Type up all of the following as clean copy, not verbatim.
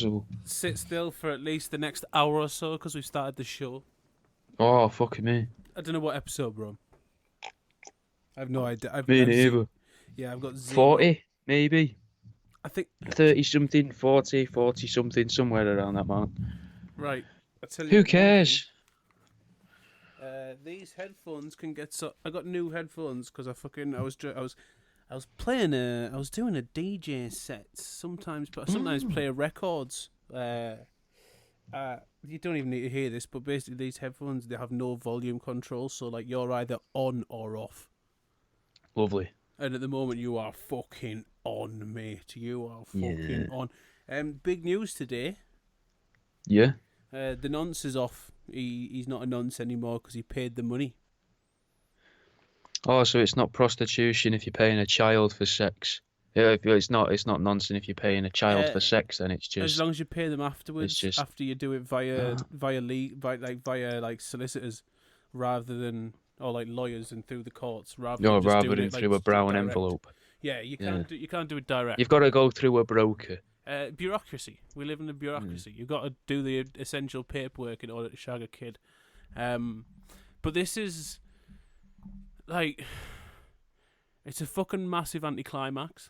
impossible. sit still for at least the next hour or so because we've started the show. Oh, fucking me. I don't know what episode we're on. I have no idea. Me neither. Yeah, I've got zero. 40, maybe. I think 30-something, 40-something, somewhere around that mark. right. I tell you Who one thing. cares? These headphones can get so. I got new headphones because I was playing I was doing a DJ set sometimes, but sometimes play records. You don't even need to hear this, but basically these headphones, they have no volume control, so like you're either on or off. Lovely. And at the moment you are fucking on, mate. You are fucking on. Big news today. Yeah. The nonce is off. He's not a nonce anymore because he paid the money. Oh, so it's not prostitution if you're paying a child for sex. Yeah, it's not nonsense if you're paying a child for sex. Then it's just as long as you pay them afterwards. just- After you do it via solicitors, rather than or like lawyers and through the courts, rather than just doing than it, through like, a brown direct. envelope. Yeah, you can't do it direct. You've got to go through a broker. Bureaucracy. We live in a bureaucracy. You've got to do the essential paperwork in order to shag a kid. But this is like, it's a fucking massive anticlimax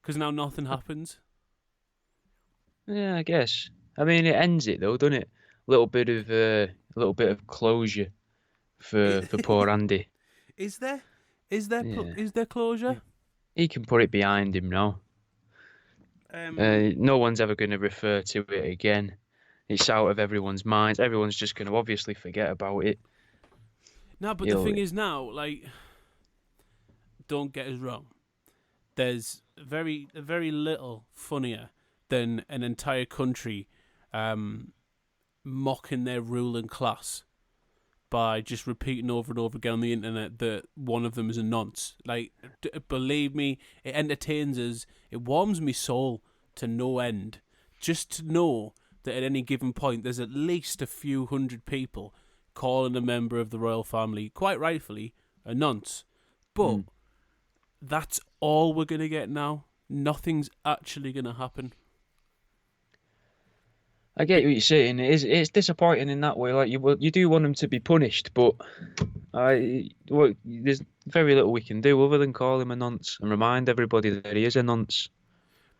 because now nothing happens. Yeah, I guess. I mean, it ends it though, doesn't it? A little bit of closure for poor Andy. Is there? Is there closure? He can put it behind him now. No one's ever going to refer to it again. It's out of everyone's minds. Everyone's just going to obviously forget about it. No, but the thing is now, like, don't get us wrong. There's very little funnier than an entire country mocking their ruling class by just repeating over and over again on the internet that one of them is a nonce. Like, believe me, it entertains us. It warms me soul to no end. Just to know that at any given point, there's at least a few hundred people calling a member of the royal family, quite rightfully, a nonce. But that's all we're going to get now. Nothing's actually going to happen. I get what you're saying. It's disappointing in that way. Like you do want him to be punished, but there's very little we can do other than call him a nonce and remind everybody that he is a nonce.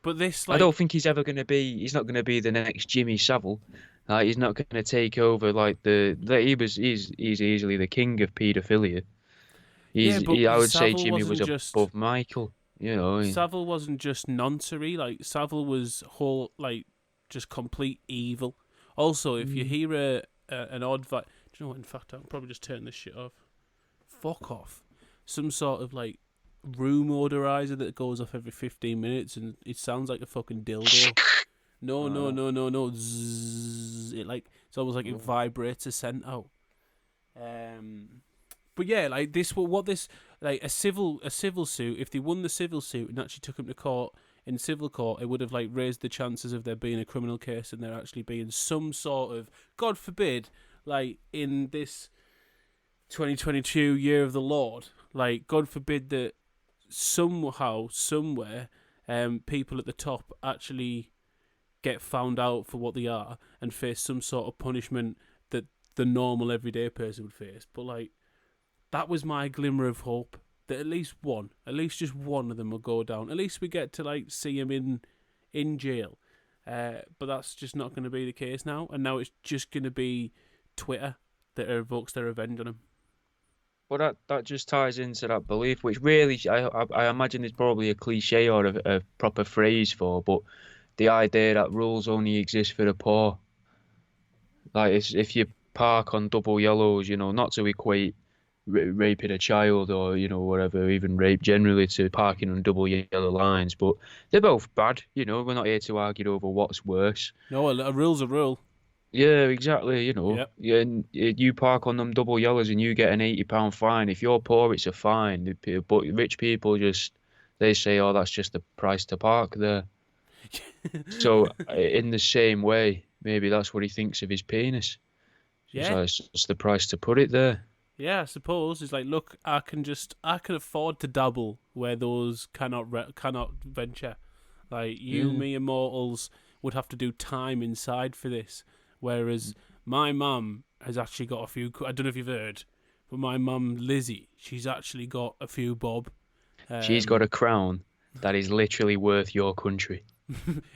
But this, I don't think he's ever going to be. He's not going to be the next Jimmy Savile. He's not going to take over like he's easily the king of paedophilia. I would say Jimmy was above Michael. You know, Savile wasn't just noncery. Like Savile was just complete evil. Also, if you hear an odd do you know what? In fact, I'll probably just turn this shit off. Fuck off. Some sort of like room odorizer that goes off every 15 minutes, and it sounds like a fucking dildo. No. Zzz. It's almost like it vibrates a scent out. But yeah, like a civil suit. If they won the civil suit and actually took him to court in civil court, it would have like raised the chances of there being a criminal case and there actually being some sort of, God forbid, like in this 2022 year of the Lord, like God forbid that somehow, somewhere, people at the top actually get found out for what they are and face some sort of punishment that the normal everyday person would face. But like, that was my glimmer of hope. That at least just one of them will go down. At least we get to like see him in jail. But that's just not going to be the case now. And now it's just going to be Twitter that evokes their revenge on him. Well, that just ties into that belief, which really I imagine is probably a cliche or a proper phrase for, but the idea that rules only exist for the poor. Like if you park on double yellows, you know, not to equate raping a child or, you know, whatever, even rape generally to parking on double yellow lines, but they're both bad. You know, we're not here to argue over what's worse. No, a rule's a rule. Yeah, exactly. You know, Yep. Yeah, and you park on them double yellows and you get an £80 fine. If you're poor, it's a fine. But rich people they say, oh, that's just the price to park there. So in the same way, maybe that's what he thinks of his penis. Yeah, it's the price to put it there. Yeah, I suppose it's like, look, I can afford to dabble where those cannot venture. Like you, me, and mortals would have to do time inside for this. Whereas my mum has actually got a few. I don't know if you've heard, but my mum Lizzie, she's actually got a few bob. She's got a crown that is literally worth your country.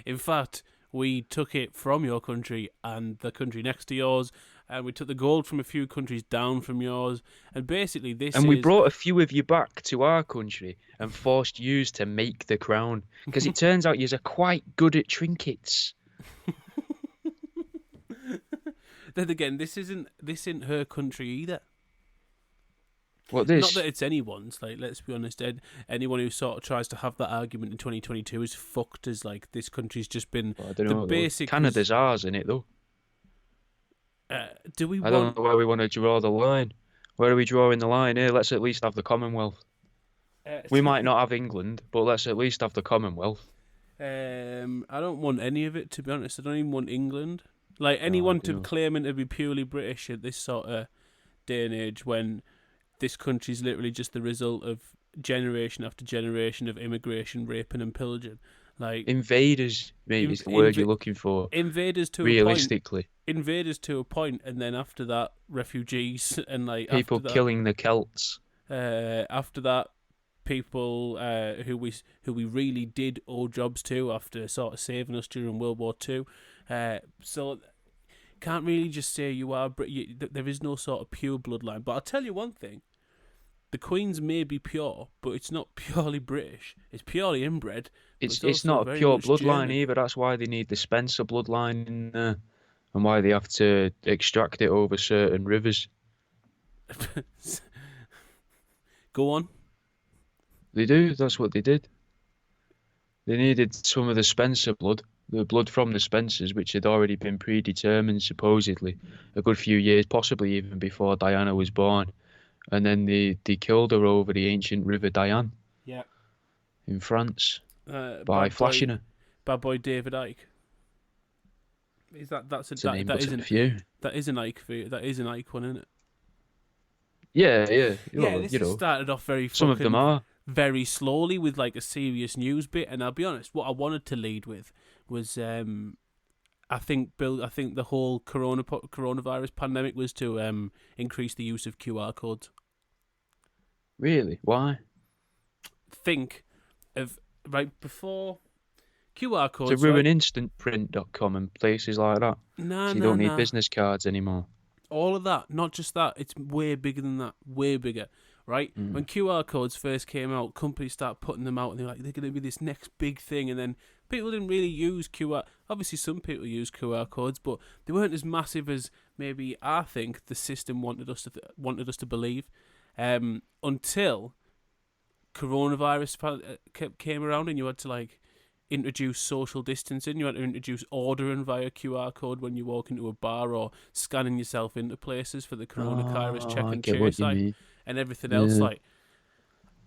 In fact, we took it from your country and the country next to yours, and we took the gold from a few countries down from yours, and basically we brought a few of you back to our country and forced you to make the crown, because it turns out you're quite good at trinkets. Then again, this isn't her country either. What this? Not that it's anyone's. Like, let's be honest. Anyone who sort of tries to have that argument in 2022 is fucked. As like this country's just been I don't know. Basic. Canada's ours, in it though. Do we? I don't know where we want to draw the line. Where are we drawing the line here? Let's at least have the Commonwealth. We might not have England, but let's at least have the Commonwealth. I don't want any of it, to be honest. I don't even want England. Like, anyone claiming to be purely British at this sort of day and age, when this country's literally just the result of generation after generation of immigration, raping and pillaging. Like, invaders, maybe is the word you're looking for. Invaders to realistically. Invaders to a point, and then after that, refugees, and like people killing the Celts. After that, people who we really did owe jobs to after sort of saving us during World War II. So can't really just say you are. There is no sort of pure bloodline. But I'll tell you one thing: the Queen's may be pure, but it's not purely British. It's purely inbred. It's not a pure bloodline either. That's why they need the Spencer bloodline in there, and why they have to extract it over certain rivers. Go on. They do. That's what they did. They needed some of the Spencer blood, the blood from the Spencers, which had already been predetermined, supposedly, a good few years, possibly even before Diana was born. And then they killed her over the ancient River Diane. Yeah. In France. By flashing her. Bad boy David Icke. That is an Icke for you. That is an Icke one, isn't it? Yeah. This started off some of them are very slowly with like a serious news bit, and I'll be honest, what I wanted to lead with was I think the whole coronavirus pandemic was to increase the use of QR codes. Really? Why? Think of right before QR codes. To ruin instantprint.com and places like that. So you don't need business cards anymore. All of that, not just that. It's way bigger than that. Way bigger, right? When QR codes first came out, companies started putting them out, and they're like, they're going to be this next big thing. And then people didn't really use QR. Obviously, some people use QR codes, but they weren't as massive as maybe I think the system wanted us to believe. Until coronavirus came around, and you had to like introduce social distancing. You had to introduce ordering via QR code when you walk into a bar, or scanning yourself into places for the coronavirus check and trace, and everything else. Like,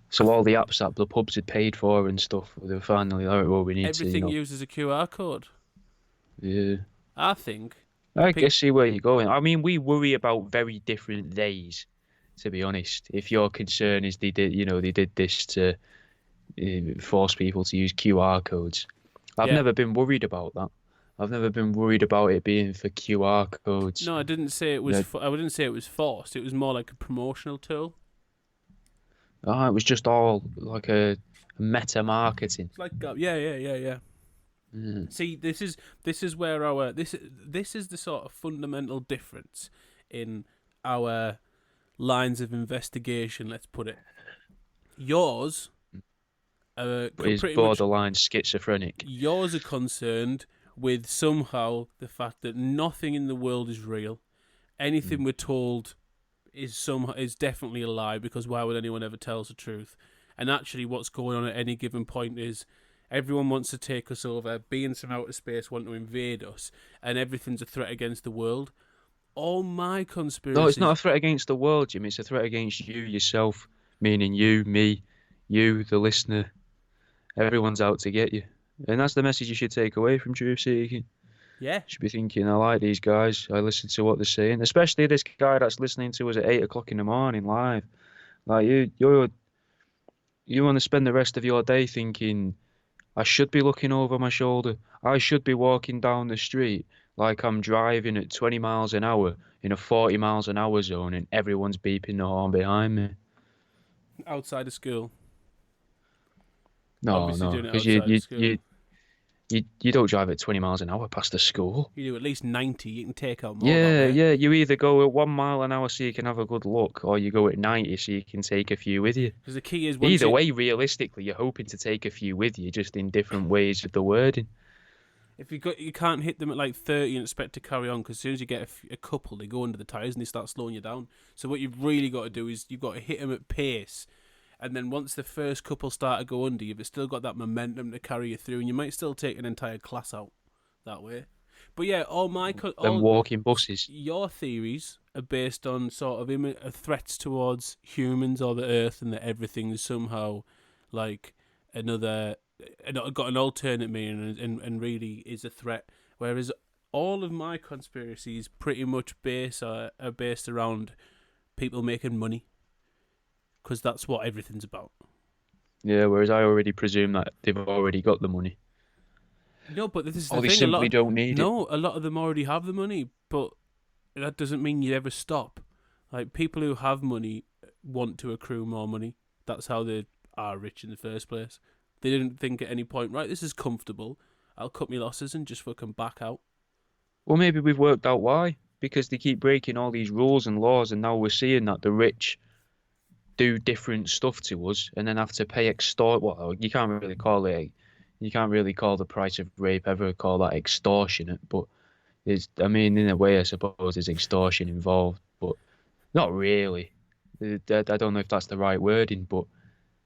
so all the apps that the pubs had paid for and stuff, they were finally like, well, we need everything uses a QR code. Yeah, I think. I can see where you're going. I mean, we worry about very different days, to be honest. If your concern is they did this to force people to use QR codes, I've never been worried about that. I've never been worried about it being for QR codes. No, I didn't say it was. I wouldn't say it was forced. It was more like a promotional tool. It was just all like a meta marketing. It's like yeah. See, this is where this is the sort of fundamental difference in our lines of investigation. Let's put it. Yours is borderline schizophrenic. Yours are concerned with somehow the fact that nothing in the world is real. Anything we're told is definitely a lie, because why would anyone ever tell us the truth? And actually what's going on at any given point is everyone wants to take us over, beings from outer space want to invade us, and everything's a threat against the world. All my conspiracies... No, it's not a threat against the world, Jim. It's a threat against you yourself, meaning you, me, you, the listener. Everyone's out to get you. And that's the message you should take away from Troof Seeking. Yeah. You should be thinking, I like these guys. I listen to what they're saying. Especially this guy that's listening to us at 8 o'clock in the morning live. Like, you want to spend the rest of your day thinking, I should be looking over my shoulder. I should be walking down the street like I'm driving at 20 miles an hour in a 40 miles an hour zone and everyone's beeping the horn behind me. Outside of school. No, Obviously no, doing it because you, outside of you, school. you, you don't drive at 20 miles an hour past the school. You do at least 90. You can take out more that Yeah, way. yeah, you either go at 1 mile an hour so you can have a good look, or you go at 90 so you can take a few with you. Because the key is once Either you, way, realistically, you're hoping to take a few with you, just in different ways of the wording. if you can't hit them at like 30 and expect to carry on, because as soon as you get a couple, they go under the tires and they start slowing you down. So what you've really got to do is you've got to hit them at pace, and then once the first couple start to go under, you've still got that momentum to carry you through, and you might still take an entire class out that way. But yeah, Then walking buses. your theories are based on sort of threats towards humans or the Earth, and that everything is somehow like another got an alternate meaning and really is a threat. Whereas all of my conspiracies pretty much are based around people making money, because that's what everything's about. Yeah, whereas I already presume that they've already got the money. No, but this is Or the they thing. simply don't need it. A lot of them already have the money, but that doesn't mean you ever stop. Like, people who have money want to accrue more money. That's how they are rich in the first place. They didn't think at any point, right, this is comfortable, I'll cut my losses and just fucking back out. Well, maybe we've worked out why. Because they keep breaking all these rules and laws, and now we're seeing that the rich do different stuff to us and then have to pay Well, you can't really call the price of rape ever call that extortionate, but I mean, in a way, I suppose there's extortion involved, but not really. I don't know if that's the right wording, but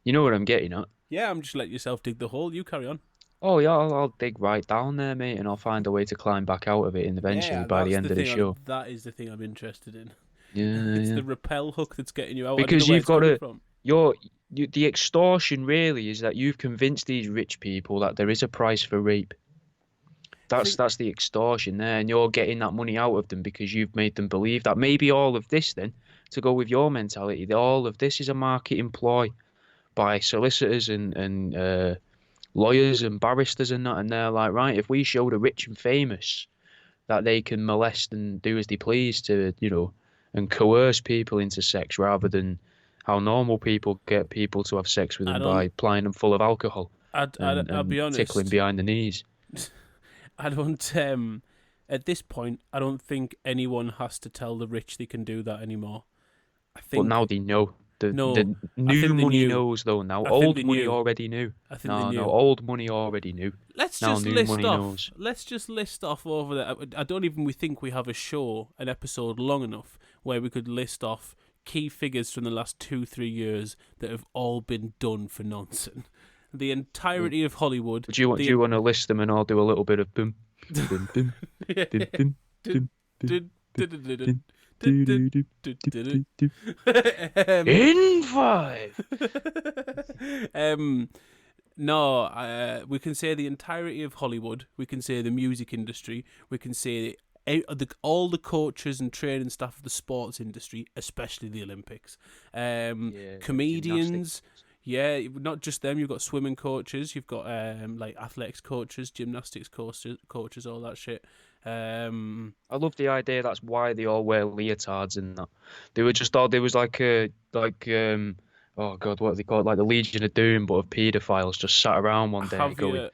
you know what I'm getting at. Yeah, I'm just letting yourself dig the hole. You carry on. Oh yeah, I'll dig right down there, mate, and I'll find a way to climb back out of it, and eventually Yeah, by the that's end the of the thing. show. That is the thing I'm interested in. Yeah, It's yeah. the rappel hook that's getting you out. I don't know Because where you've it's got coming to, from. the extortion really is that you've convinced these rich people that there is a price for rape. I That's think that's the extortion there, and you're getting that money out of them because you've made them believe that. Maybe all of this, then, to go with your mentality, that all of this is a marketing ploy by solicitors and lawyers and barristers and that, and they're like, right, if we show the rich and famous that they can molest and do as they please to, and coerce people into sex rather than how normal people get people to have sex with I them don't. by plying them full of alcohol I'll and be tickling honest. behind the knees. I don't. At this point, I don't think anyone has to tell the rich they can do that anymore. I But now think they know. The no. I new think they money knew. knows though now. I think they Old money knew. already knew. I think they No, no, knew. old money already knew. Let's Now just new list money off. knows. Let's just list off over there. I don't even we think we have a show, an episode long enough where we could list off key figures from the last 2-3 years that have all been done for nonsense. The entirety of Hollywood. Do you want to list them and I'll do a little bit of boom, boom, boom, boom, boom, boom, boom. In five. No, we can say the entirety of Hollywood. We can say the music industry. We can say all the coaches and training staff of the sports industry, especially the Olympics. Comedians. Gymnastics. Yeah, not just them. You've got swimming coaches. You've got like athletics coaches, gymnastics coaches, all that shit. I love the idea. That's why they all wear leotards and that. They were just all. There was oh god, what do they call it? Like the Legion of Doom, but of paedophiles just sat around one day Have going, you?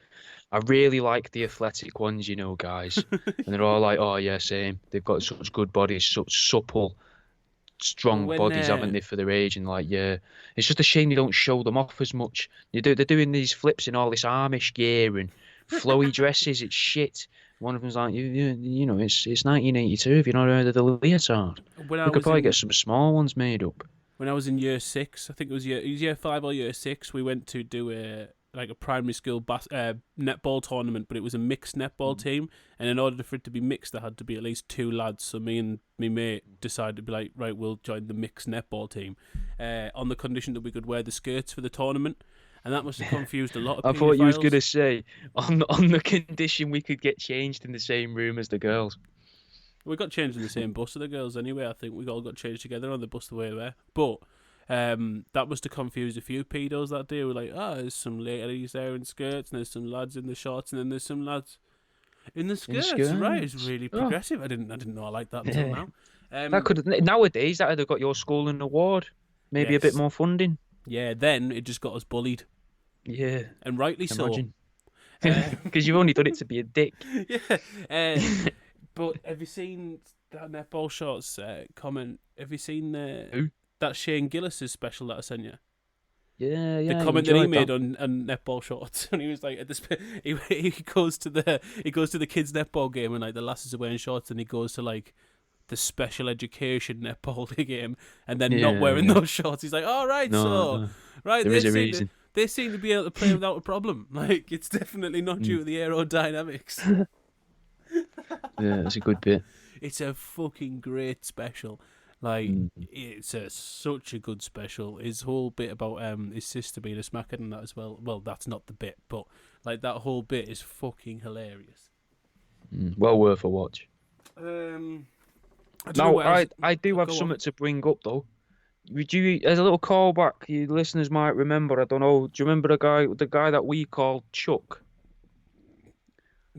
I really like the athletic ones, guys. And they're all like, oh yeah, same. They've got such good bodies, such supple, strong When bodies, haven't they, for their age? And like, yeah, it's just a shame they don't show them off as much. They're doing these flips in all this Amish gear and flowy dresses. It's shit. One of them's like, it's 1982. Have you not heard of the leotard? when I We could was probably in get some small ones made up. when I was in year 6, I think it was year 5 or year 6, we went to do a primary school netball tournament, but it was a mixed netball team, and in order for it to be mixed, there had to be at least 2 lads. So me and my mate decided to be like, right, we'll join the mixed netball team, on the condition that we could wear the skirts for the tournament, and that must have confused a lot of I thought you was paedophiles. gonna say on the condition we could get changed in the same room as the girls. We got changed in the same bus as the girls anyway. I think we all got changed together on the bus the way there. But That must have confused a few pedos that day. We're like, there's some ladies there in skirts, and there's some lads in the shorts, and then there's some lads in the In skirts. Right, it's skirts. really Oh, progressive. I didn't know I liked that until yeah. now. That could nowadays that would have got your school an award. Maybe a bit Yes. more funding. Yeah, then it just got us bullied, Yeah, and rightly so. imagine. Because you've only done it to be a dick. Yeah. But have you seen that netball shorts comment? Have you seen Who? that Shane Gillis' special that I sent you? Yeah, The I comment that he enjoyed made on netball shorts, and he was like, he goes to the kids' netball game, and like the lasses are wearing shorts, and he goes to like the special education netball game, and then not wearing those shorts. He's like, "All right, No. right, There is a reason. They seem to be able to play without a problem. Like it's definitely not due to the aerodynamics." Yeah, it's a good bit. It's a fucking great special. Like it's such a good special. His whole bit about his sister being a smackhead and that as well. Well, that's not the bit, but like that whole bit is fucking hilarious. Well worth a watch. I don't know Now, what else. I do have Go something on. to bring up though. As a little callback, you listeners might remember. I don't know. Do you remember the guy that we called Chuck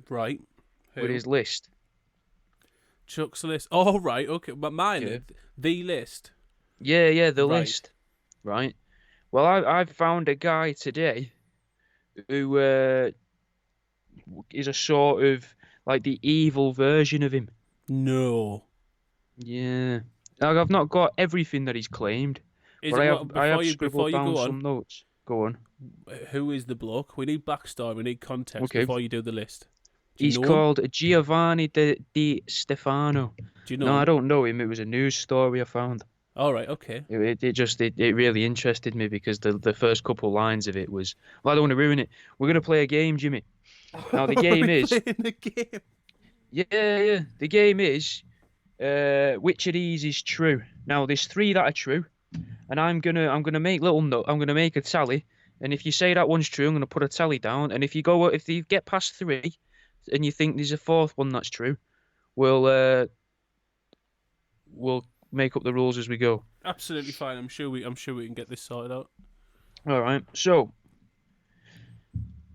Right. Who? with his list? Chuck's list. Oh, right. Okay, but mine, Yeah. the list. Yeah, the Right. list. Right. Well, I've found a guy today who is a sort of like the evil version of him. No. Yeah. Now, I've not got everything that he's claimed, but I have scribbled down some notes. Go on. Who is the bloke? We need backstory. We need context Okay. before you do the list. Do you He's know him? called Giovanni Di Stefano. Do you know No, him? I don't know him. It was a news story I found. All right. Okay. It really interested me because the first couple lines of it was, well, I don't want to ruin it. We're gonna play a game, Jimmy. Now the game is, playing the game. yeah. The game is, which of these is true? Now there's 3 that are true, and I'm gonna make little note. I'm gonna make a tally, and if you say that one's true, I'm gonna put a tally down. And if you get past 3, and you think there's a 4th one that's true, we'll make up the rules as we go. Absolutely fine. I'm sure we can get this sorted out. All right. So,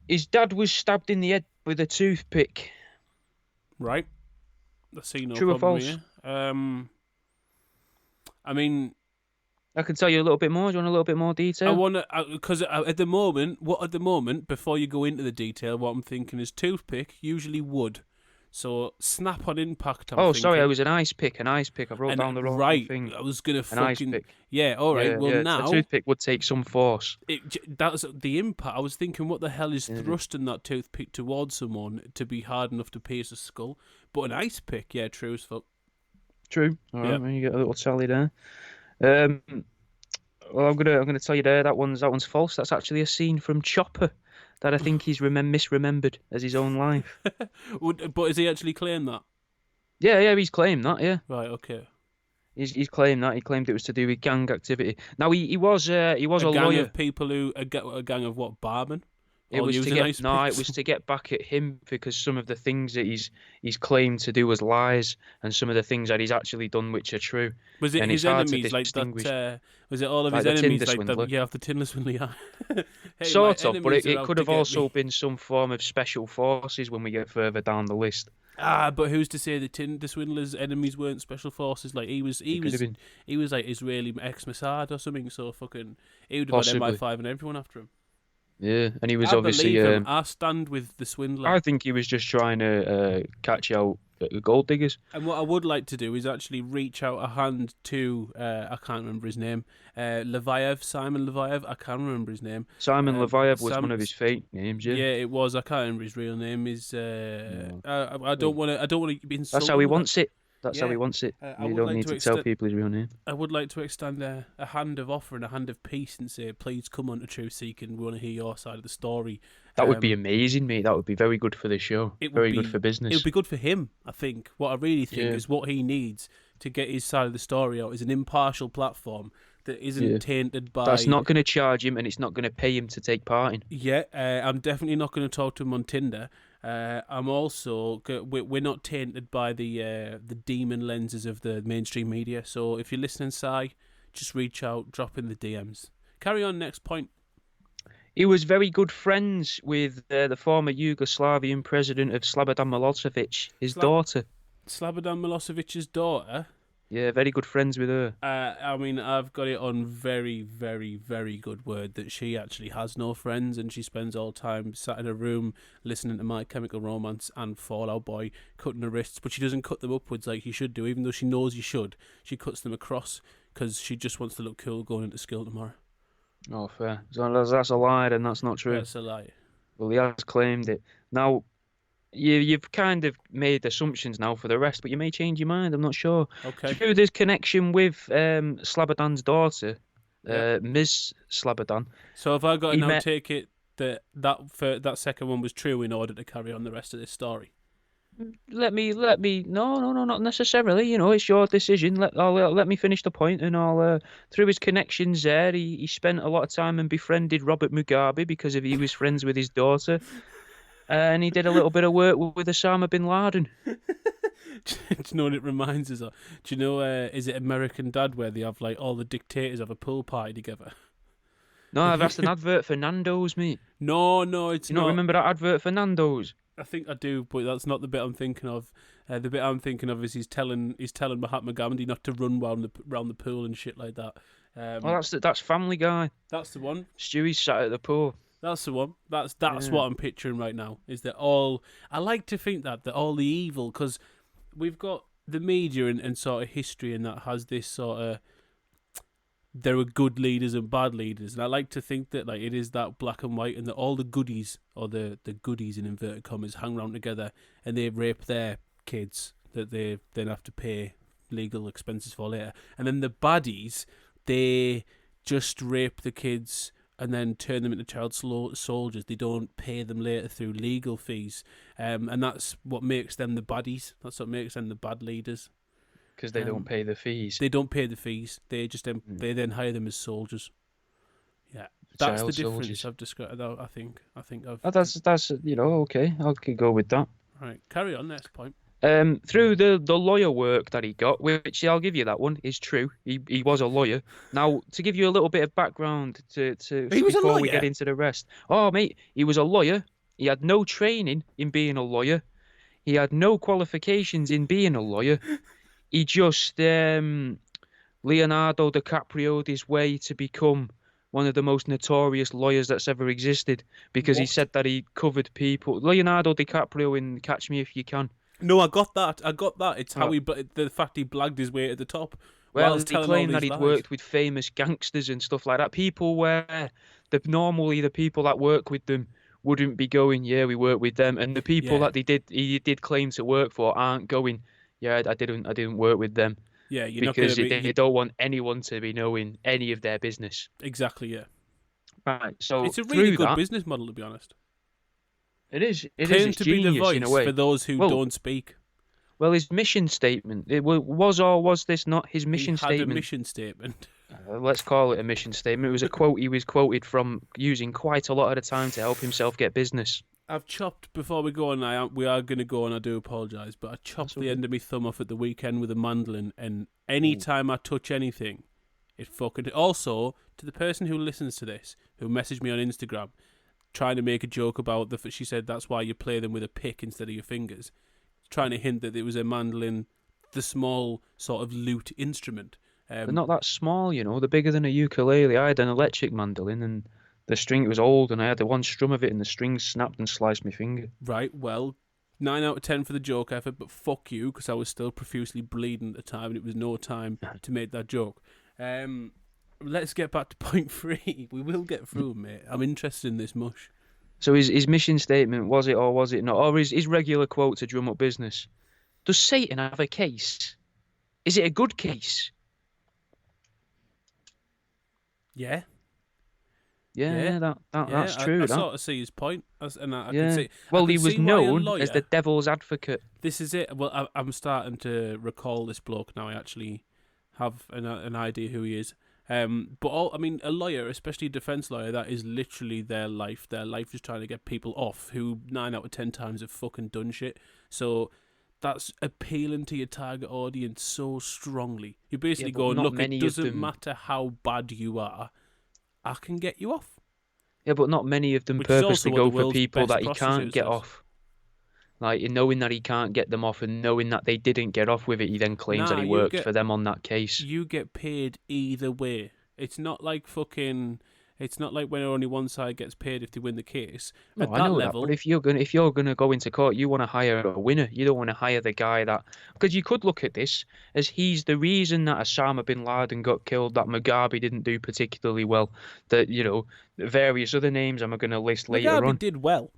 his dad was stabbed in the head with a toothpick. Right. I see no True or problem false? here. I mean, I can tell you a little bit more. Do you want a little bit more detail? I want to because at the moment, before you go into the detail, what I'm thinking is toothpick, usually wood. So snap on impact. I'm sorry, thinking. I was an ice pick. I wrote down the wrong thing. I was gonna An ice fucking pick. yeah. All right. Well, now a toothpick would take some force. that's the impact. I was thinking, what the hell is thrusting that toothpick towards someone to be hard enough to pierce a skull? But an ice pick, yeah, true as fuck. True. All right, Yep. well, you get a little tally there. Well, I'm gonna tell you there that one's false. That's actually a scene from Chopper that I think he's misremembered as his own life. But is he actually claimed that? Yeah, he's claimed that. Yeah, Right. Okay. he's claimed that. He claimed it was to do with gang activity. Now he was a gang lawyer. of people who a gang of what, barmen? It All was to using get ice no, it picks? was to get back at him because some of the things that he's claimed to do as lies, and some of the things that he's actually done which are true. Was it and his it's hard to enemies like distinguish. that? Was it all of Like his the enemies Tinder like swindler. the the Tinder swindler? Yeah. Hey, Sort my of, but enemies are it out could to have get also me. been some form of special forces when we get further down the list. But who's to say the Tinder swindler's enemies weren't special forces? Like he was like Israeli ex-Mossad or something. So fucking he would have got Possibly. MI5 and everyone after him. Yeah, and he was I obviously. believe him. I stand with the swindler. I think he was just trying to catch out the gold diggers. And what I would like to do is actually reach out a hand to I can't remember his name, Simon Leviev. I can't remember his name. Simon Leviev was Sam- one of his fake names. Yeah, it was. I can't remember his real name. I don't want to be insulting. that's how he wants it. That's how Yeah. he wants it. I You would don't like need to to tell people his real name. I would like to extend a hand of offer and a hand of peace and say, please come on to True Seek and we want to hear your side of the story. That would be amazing, mate. That would be very good for the show. It would Very be- good for business. It would be good for him, I think. What I really think Yeah. is what he needs to get his side of the story out is an impartial platform that isn't Yeah. tainted by... That's not going to charge him, and it's not going to pay him to take part in. Yeah, I'm definitely not going to talk to him on Tinder. I'm also we're not tainted by the demon lenses of the mainstream media. So if you're listening, Si, just reach out, drop in the DMs. Carry on, next point. He was very good friends with the former Yugoslavian president of Slobodan Milosevic, his daughter. Slobodan Milosevic's daughter? Yeah, very good friends with her. I mean, I've got it on very, very, very good word that she actually has no friends, and she spends all time sat in a room listening to My Chemical Romance and Fall Out Boy, cutting her wrists, but she doesn't cut them upwards like you should do, even though she knows you should. She cuts them across because she just wants to look cool going into school tomorrow. Oh, fair. So that's a lie, then that's not true. That's a lie. Well, he has claimed it. Now, you've kind of made assumptions now for the rest, but you may change your mind. I'm not sure. Okay. Through this connection with Slobodan's daughter, Yeah. Ms. Slobodan. So have I got to He now met- take it that second one was true in order to carry on the rest of this story? Let me. No, not necessarily. You know, it's your decision. Let me finish the point, and I'll. Through his connections there, he spent a lot of time and befriended Robert Mugabe because he was friends with his daughter, and he did a little bit of work with Osama bin Laden. Do you know what it reminds us of? Do you know, is it American Dad where they have like all the dictators have a pool party together? No, that's an advert for Nando's, mate. No, it's You not. don't remember that advert for Nando's? I think I do, but that's not the bit I'm thinking of. The bit I'm thinking of is he's telling Mahatma Gandhi not to run round the pool and shit like that. Well, that's Family Guy. That's the one. Stewie's sat at the pool. That's the one. That's Yeah. what I'm picturing right now. Is that all? I like to think that all the evil, because we've got the media and sort of history, and that has this sort of there are good leaders and bad leaders, and I like to think that like it is that black and white, and that all the goodies or the goodies in inverted commas hang around together, and they rape their kids that they then have to pay legal expenses for later, and then the baddies, they just rape the kids and then turn them into child soldiers. They don't pay them later through legal fees, and that's what makes them the baddies. That's what makes them the bad leaders. Because they don't pay the fees. They don't pay the fees. They just they then hire them as soldiers. Yeah, that's the difference soldiers. I've described. I think I've. That's okay. I could go with that. Right, carry on. Next point. Through the lawyer work that he got, which I'll give you that one is true. He was a lawyer. Now, to give you a little bit of background to He was a before we lawyer? get into the rest. Oh, mate, he was a lawyer. He had no training in being a lawyer. He had no qualifications in being a lawyer. He just Leonardo DiCaprio'd his way to become one of the most notorious lawyers that's ever existed because he What? said that he covered people. Leonardo DiCaprio in Catch Me If You Can. No, I got that. It's how Oh. the fact he blagged his way to the top. Well, whilst he telling all claimed that these he'd lies. worked with famous gangsters and stuff like that. People where normally the people that work with them wouldn't be going, yeah, we work with them, and the people Yeah. that he did claim to work for aren't going, yeah, I didn't work with them Yeah, you're not because going to they don't want anyone to be knowing any of their business. exactly. Yeah, Right. So it's a really through good that, business model, to be honest. it is. Claim It's to be the genius in a voice way. for those who Well, don't speak. Well, his mission statement was this not his mission He had statement? a mission statement. Let's call it a mission statement. It was a quote he was quoted from using quite a lot of the time to help himself get business. I've chopped before we go on. We are going to go, and I do apologise, but I chopped the end of my thumb off at the weekend with a mandolin, and any time I touch anything, it fucking. Also, to the person who listens to this, who messaged me on Instagram, trying to make a joke about she said that's why you play them with a pick instead of your fingers, trying to hint that it was a mandolin, the small sort of lute instrument. They're not that small, you know. They're bigger than a ukulele. I had an electric mandolin, and the string was old, and I had the one strum of it, and the string snapped and sliced my finger. Right, well, 9 out of 10 for the joke effort, but fuck you, because I was still profusely bleeding at the time, and it was no time to make that joke. Let's get back to point 3. We will get through, mate. I'm interested in this mush. So his mission statement, was it or was it not? Or his regular quote to drum up business. Does Satan have a case? Is it a good case? Yeah. Yeah, that's true. I that. sort of see his point. I Yeah. can see. Well, I he can was see why a known lawyer, as the devil's advocate. This is it. Well, I'm starting to recall this bloke now. I actually have an idea who he is. But a lawyer, especially a defence lawyer, that is literally their life. Their life is trying to get people off who 9 out of 10 times have fucking done shit. So that's appealing to your target audience so strongly. You're basically but going, not look, it many of doesn't them. matter how bad you are, I can get you off. Yeah, but not many of them Which is also purposely what the go for world's people best that he can't prostitute get says. off. Like, knowing that he can't get them off and knowing that they didn't get off with it, he then claims that Nah, he worked for them on that case. you get paid either way. It's not like when only one side gets paid if they win the case. No, At I that know that, but level, if you're gonna go into court, you want to hire a winner. You don't want to hire the guy that, because you could look at this as he's the reason that Osama bin Laden got killed, that Mugabe didn't do particularly well, that various other names I'm going to list later Mugabe on. did well,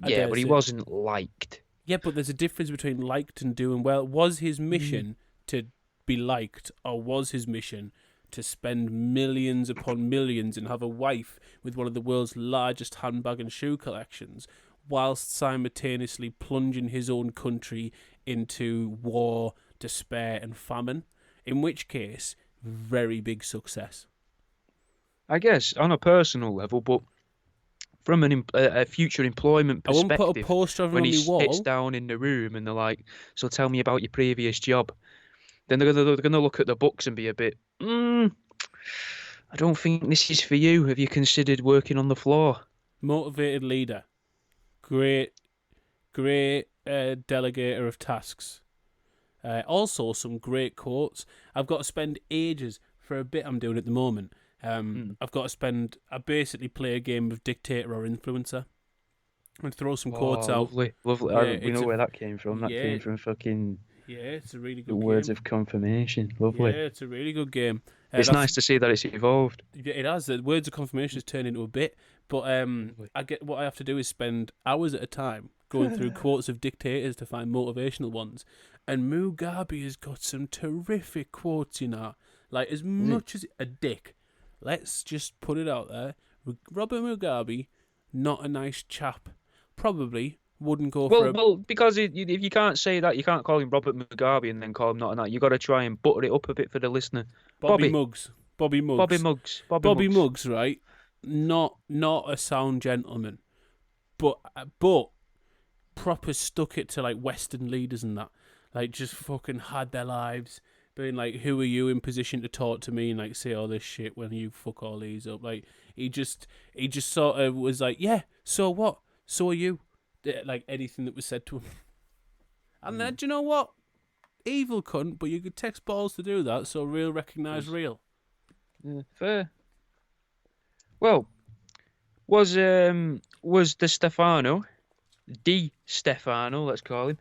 I Yeah, dare but he say. wasn't liked. Yeah, but there's a difference between liked and doing well. Was his mission to be liked, or was his mission to spend millions upon millions and have a wife with one of the world's largest handbag and shoe collections, whilst simultaneously plunging his own country into war, despair, and famine? In which case, very big success. I guess on a personal level, but from a future employment I won't put a perspective, poster of him when on he my sits wall. down in the room and they're like, "So tell me about your previous job," then they're gonna look at the books and be a bit, I don't think this is for you. Have you considered working on the floor? Motivated leader. Great, great delegator of tasks. Also, some great quotes. I've got to spend ages for a bit I'm doing at the moment. I basically play a game of dictator or influencer and throw some quotes Oh, out. lovely, lovely. Yeah, We know where that came from. That came from fucking yeah, it's a really the good words game. of confirmation. Yeah, Lovely. it's a really good game. It's nice to see that it's evolved. Yeah, it has. The words of confirmation has turned into a bit, but what I have to do is spend hours at a time going through quotes of dictators to find motivational ones. And Mugabe has got some terrific quotes, like as much as a dick. Let's just put it out there. Robert Mugabe, not a nice chap. Probably wouldn't go for a... Well, because if you can't say that, you can't call him Robert Mugabe and then call him not that. You got to try and butter it up a bit for the listener. Bobby Muggs. Bobby Muggs. Right? Not a sound gentleman, but proper stuck it to like Western leaders and that. Like just fucking had their lives being like, who are you in position to talk to me and like say all this shit when you fuck all these up? Like he just sort of was like, yeah, so what? So are you? Like anything that was said to him. And then, do you know what? Evil cunt, but you could text balls to do that, so real recognise real. Yeah, fair. Well, was the Stefano, let's call him,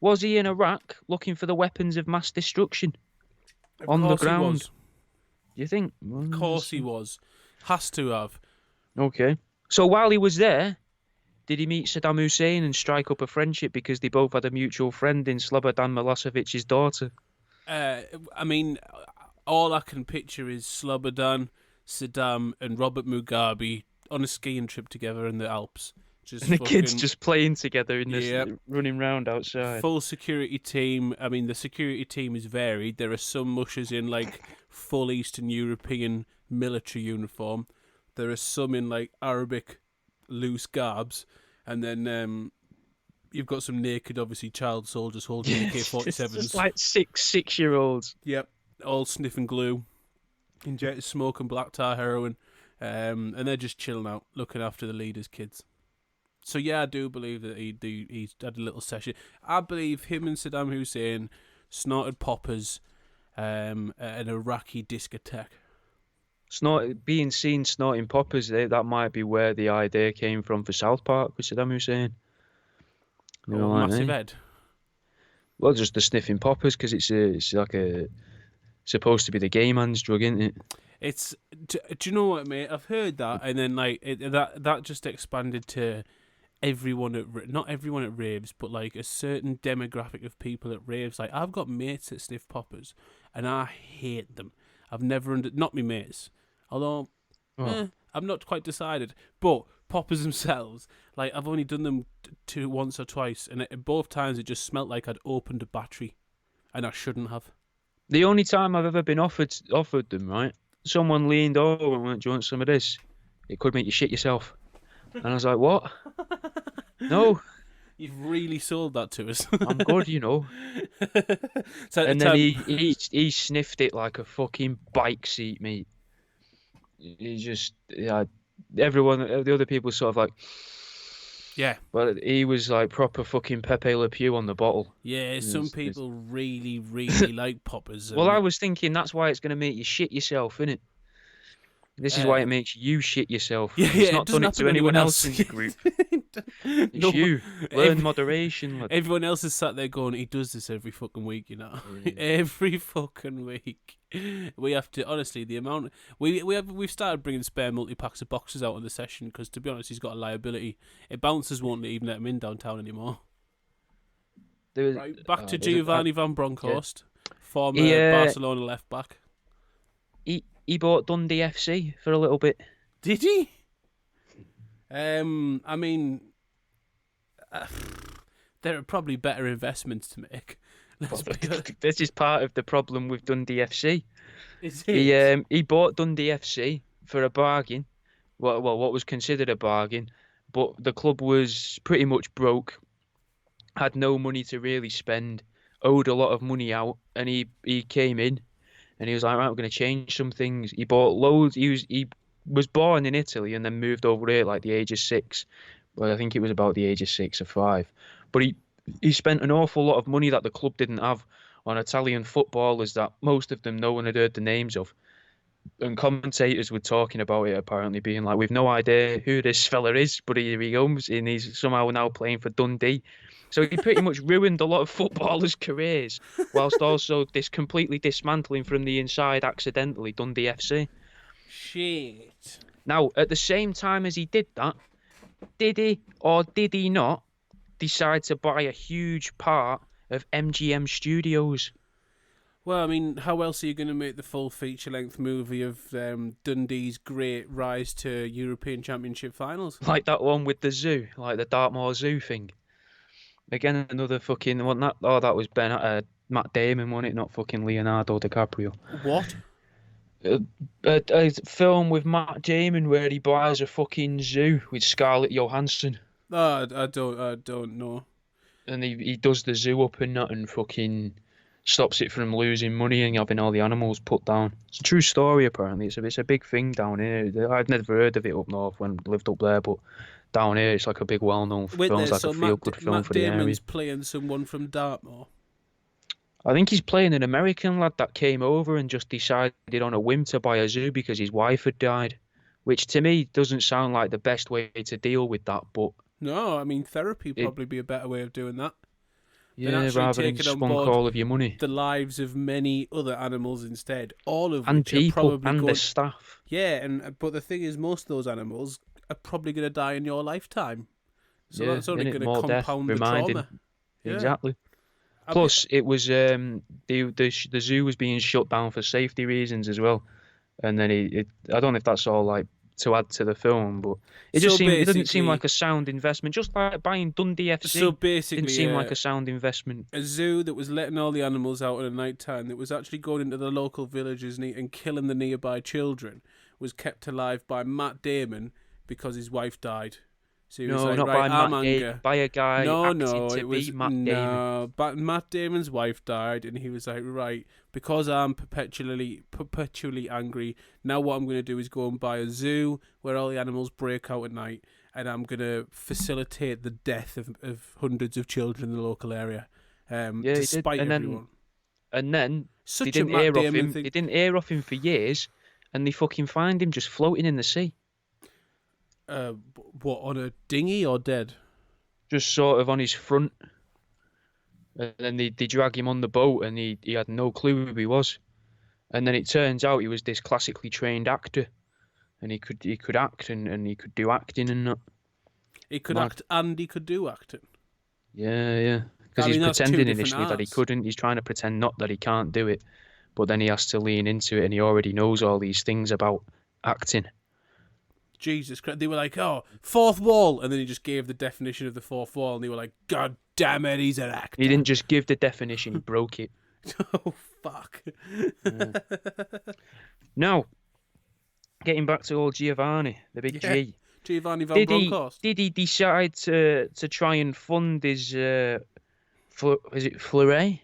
was he in Iraq looking for the weapons of mass destruction on the ground? He was. Do you think? Of course he was. Has to have. Okay. So while he was there, did he meet Saddam Hussein and strike up a friendship because they both had a mutual friend in Slobodan Milosevic's daughter? I mean, all I can picture is Slobodan, Saddam, and Robert Mugabe on a skiing trip together in the Alps. And the kids just playing together in this, running round outside. Full security team. I mean, the security team is varied. There are some mushers in like full Eastern European military uniform. There are some in like Arabic loose garbs, and then you've got some naked, obviously, child soldiers holding AK-47s. Just like six-year-olds. Yep, all sniffing glue, injected smoke and black tar heroin, and they're just chilling out, looking after the leader's kids. So yeah, I do believe that he had a little session. I believe him and Saddam Hussein snorted poppers at an Iraqi discotheque. Being seen snorting poppers, that might be where the idea came from for South Park with Saddam Hussein. Massive head. Well, just the sniffing poppers, because it's like supposed to be the gay man's drug, isn't it? It's. Do you know what, mate? I've heard that, and then like that just expanded to everyone not everyone at raves, but like a certain demographic of people at raves. Like I've got mates that sniff poppers, and I hate them. I've never not me mates, although I'm not quite decided. But poppers themselves, like I've only done them once or twice, and both times it just smelt like I'd opened a battery, and I shouldn't have. The only time I've ever been offered them, right? Someone leaned over and went, "Do you want some of this? It could make you shit yourself." And I was like, "What? No." You've really sold that to us. I'm good, you know. So And then he sniffed it like a fucking bike seat, mate. He just, yeah, everyone, the other people sort of like, yeah, but he was like proper fucking Pepe Le Pew on the bottle. yeah. Some It's- people really, really like poppers. Well, And, I was thinking that's why it's going to make you shit yourself, innit? This is why it makes you shit yourself. yeah, And it's it not doesn't done it happen to to anyone else in the group. It's No, you. Learn moderation, lad. Everyone else is sat there going, he does this every fucking week, you know. Every fucking week. We have to, honestly, the amount we've started bringing spare multi-packs of boxes out on the session because, to be honest, he's got a liability. Bouncers won't even let him in downtown anymore. Right, back to Giovanni Van Bronckhorst, former Barcelona left back. He bought Dundee FC for a little bit. Did he? I mean, there are probably better investments to make. This is part of the problem with Dundee FC. Is it? He bought Dundee FC for a bargain. Well, what was considered a bargain, but the club was pretty much broke, had no money to really spend, owed a lot of money out, and he came in, and he was like, right, we're going to change some things. He bought loads. He was born in Italy and then moved over here like the age of 6. Well, I think it was about the age of 6 or 5. But he spent an awful lot of money that the club didn't have on Italian footballers that most of them no one had heard the names of. And commentators were talking about it, apparently being like, we've no idea who this fella is, but here he comes, and he's somehow now playing for Dundee. So he pretty much ruined a lot of footballers' careers, whilst also completely dismantling from the inside accidentally Dundee FC. Shit. Now, at the same time as he did that, did he or did he not decide to buy a huge part of MGM Studios? Well, I mean, how else are you going to make the full feature-length movie of Dundee's great rise to European Championship finals? Like that one with the zoo, like the Dartmoor Zoo thing. Again, another fucking one. That was Matt Damon, wasn't it? Not fucking Leonardo DiCaprio. What? A film with Matt Damon where he buys a fucking zoo with Scarlett Johansson. I don't know. And he does the zoo up and that and fucking stops it from losing money and having all the animals put down. It's a true story, apparently. It's a big thing down here. I'd never heard of it up north when I lived up there, but down here it's like a big well-known film. It's like a feel-good film for the area. Matt Damon's playing someone from Dartmoor. I think he's playing an American lad that came over and just decided on a whim to buy a zoo because his wife had died, which to me doesn't sound like the best way to deal with that, but... No, I mean, therapy would probably be a better way of doing that. Yeah, rather than spunk all of your money. The lives of many other animals instead, all of and which people, are probably and going... the staff. Yeah, but the thing is, most of those animals are probably going to die in your lifetime. So that's only going to compound the trauma. Exactly. Yeah. Plus, it was the zoo was being shut down for safety reasons as well, and then I don't know if that's all like to add to the film, but it didn't seem like a sound investment. Just like buying Dundee FC, so basically, didn't seem like a sound investment. A zoo that was letting all the animals out at a night time, that was actually going into the local villages and killing the nearby children, was kept alive by Matt Damon because his wife died. So he was like, not right, by Matt Damon, by a guy but Matt Damon's wife died, and he was like, right, because I'm perpetually angry, now what I'm going to do is go and buy a zoo where all the animals break out at night, and I'm going to facilitate the death of hundreds of children in the local area, despite everyone. And then Such they didn't hear off him. They didn't hear off him for years, and they fucking find him just floating in the sea. What, on a dinghy or dead? Just sort of on his front. And then they drag him on the boat and he had no clue who he was. And then it turns out he was this classically trained actor. And he could act and he could do acting and that. He could act and he could do acting? Yeah. Because he's pretending initially that he couldn't. He's trying to pretend not that he can't do it. But then he has to lean into it and he already knows all these things about acting. Jesus Christ. They were like, oh, fourth wall. And then he just gave the definition of the fourth wall. And they were like, God damn it, he's an actor. He didn't just give the definition, he broke it. Oh, fuck. Now, getting back to old Giovanni, the big G. Giovanni Van Did he Bronckhorst. did he decide to try and fund his is it foray into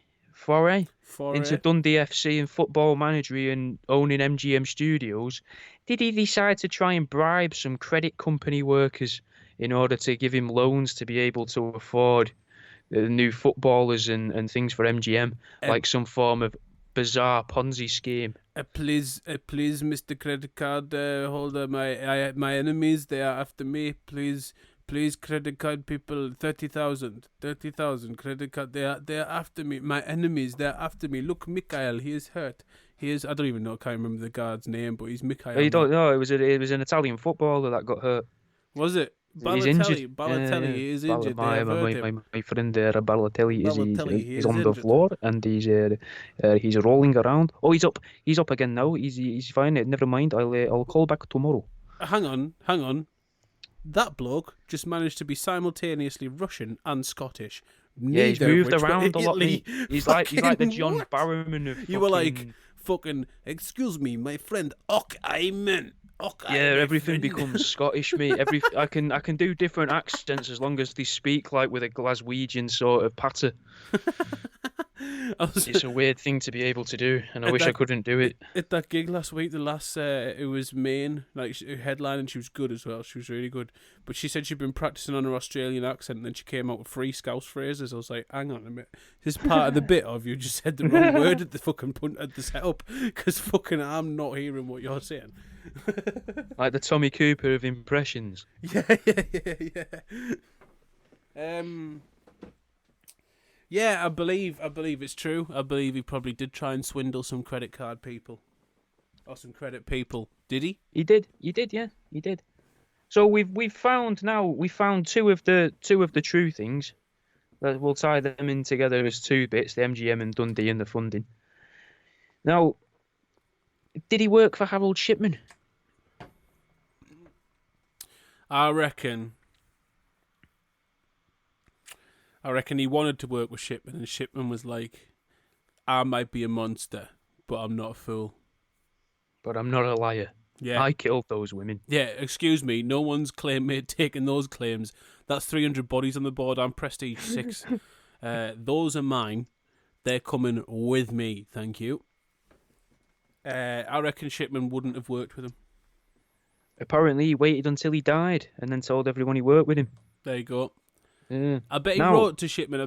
Foray. Dundee FC and football managery and owning MGM Studios? Did he decide to try and bribe some credit company workers in order to give him loans to be able to afford the new footballers and things for MGM, Uh, like some form of bizarre Ponzi scheme? please, Mr. Credit Card holder, my enemies, they are after me. Please, credit card people, 30,000 credit card. They are after me. My enemies, they are after me. Look, Mikhail, he is hurt. He is. I don't even know. I can't remember the guard's name, but he's Mikhail. Oh, you don't know? It was an Italian footballer that got hurt. Was it? He's injured. Balotelli Yeah. is injured. They have hurt him. My friend there, Balotelli, Balotelli, he he's is on the injured. floor and he's rolling around. Oh, he's up. He's up again now. He's fine. Never mind. I'll call back tomorrow. Hang on. That bloke just managed to be simultaneously Russian and Scottish. Yeah, he's moved around a lot. Italy. He's like the John What? Barrowman of. You were like, fucking, excuse me, my friend. Everything becomes Scottish, mate. I can do different accents as long as they speak like with a Glaswegian sort of patter. It's a weird thing to be able to do, and I wish I couldn't do it. At that gig last week, it was Maine, like headline, and she was good as well. She was really good. But she said she'd been practicing on her Australian accent, and then she came out with 3 Scouse phrases. I was like, hang on a minute, this is part of the bit of you just said the wrong word at the fucking punt at the setup, because fucking I'm not hearing what you're saying. Like the Tommy Cooper of impressions. Yeah. Yeah, I believe it's true. I believe he probably did try and swindle some credit card people. Or some credit people. Did he? He did, yeah, he did. So we've found two of the true things. That we'll tie them in together as 2 bits, the MGM and Dundee and the funding. Now, did he work for Harold Shipman? I reckon he wanted to work with Shipman, and Shipman was like, I might be a monster, but I'm not a fool. But I'm not a liar. Yeah. I killed those women. Yeah, excuse me, no one's taken those claims. That's 300 bodies on the board. I'm Prestige 6. Those are mine. They're coming with me, thank you. I reckon Shipman wouldn't have worked with him. Apparently, he waited until he died and then told everyone he worked with him. There you go. Yeah. I bet he wrote to Shipman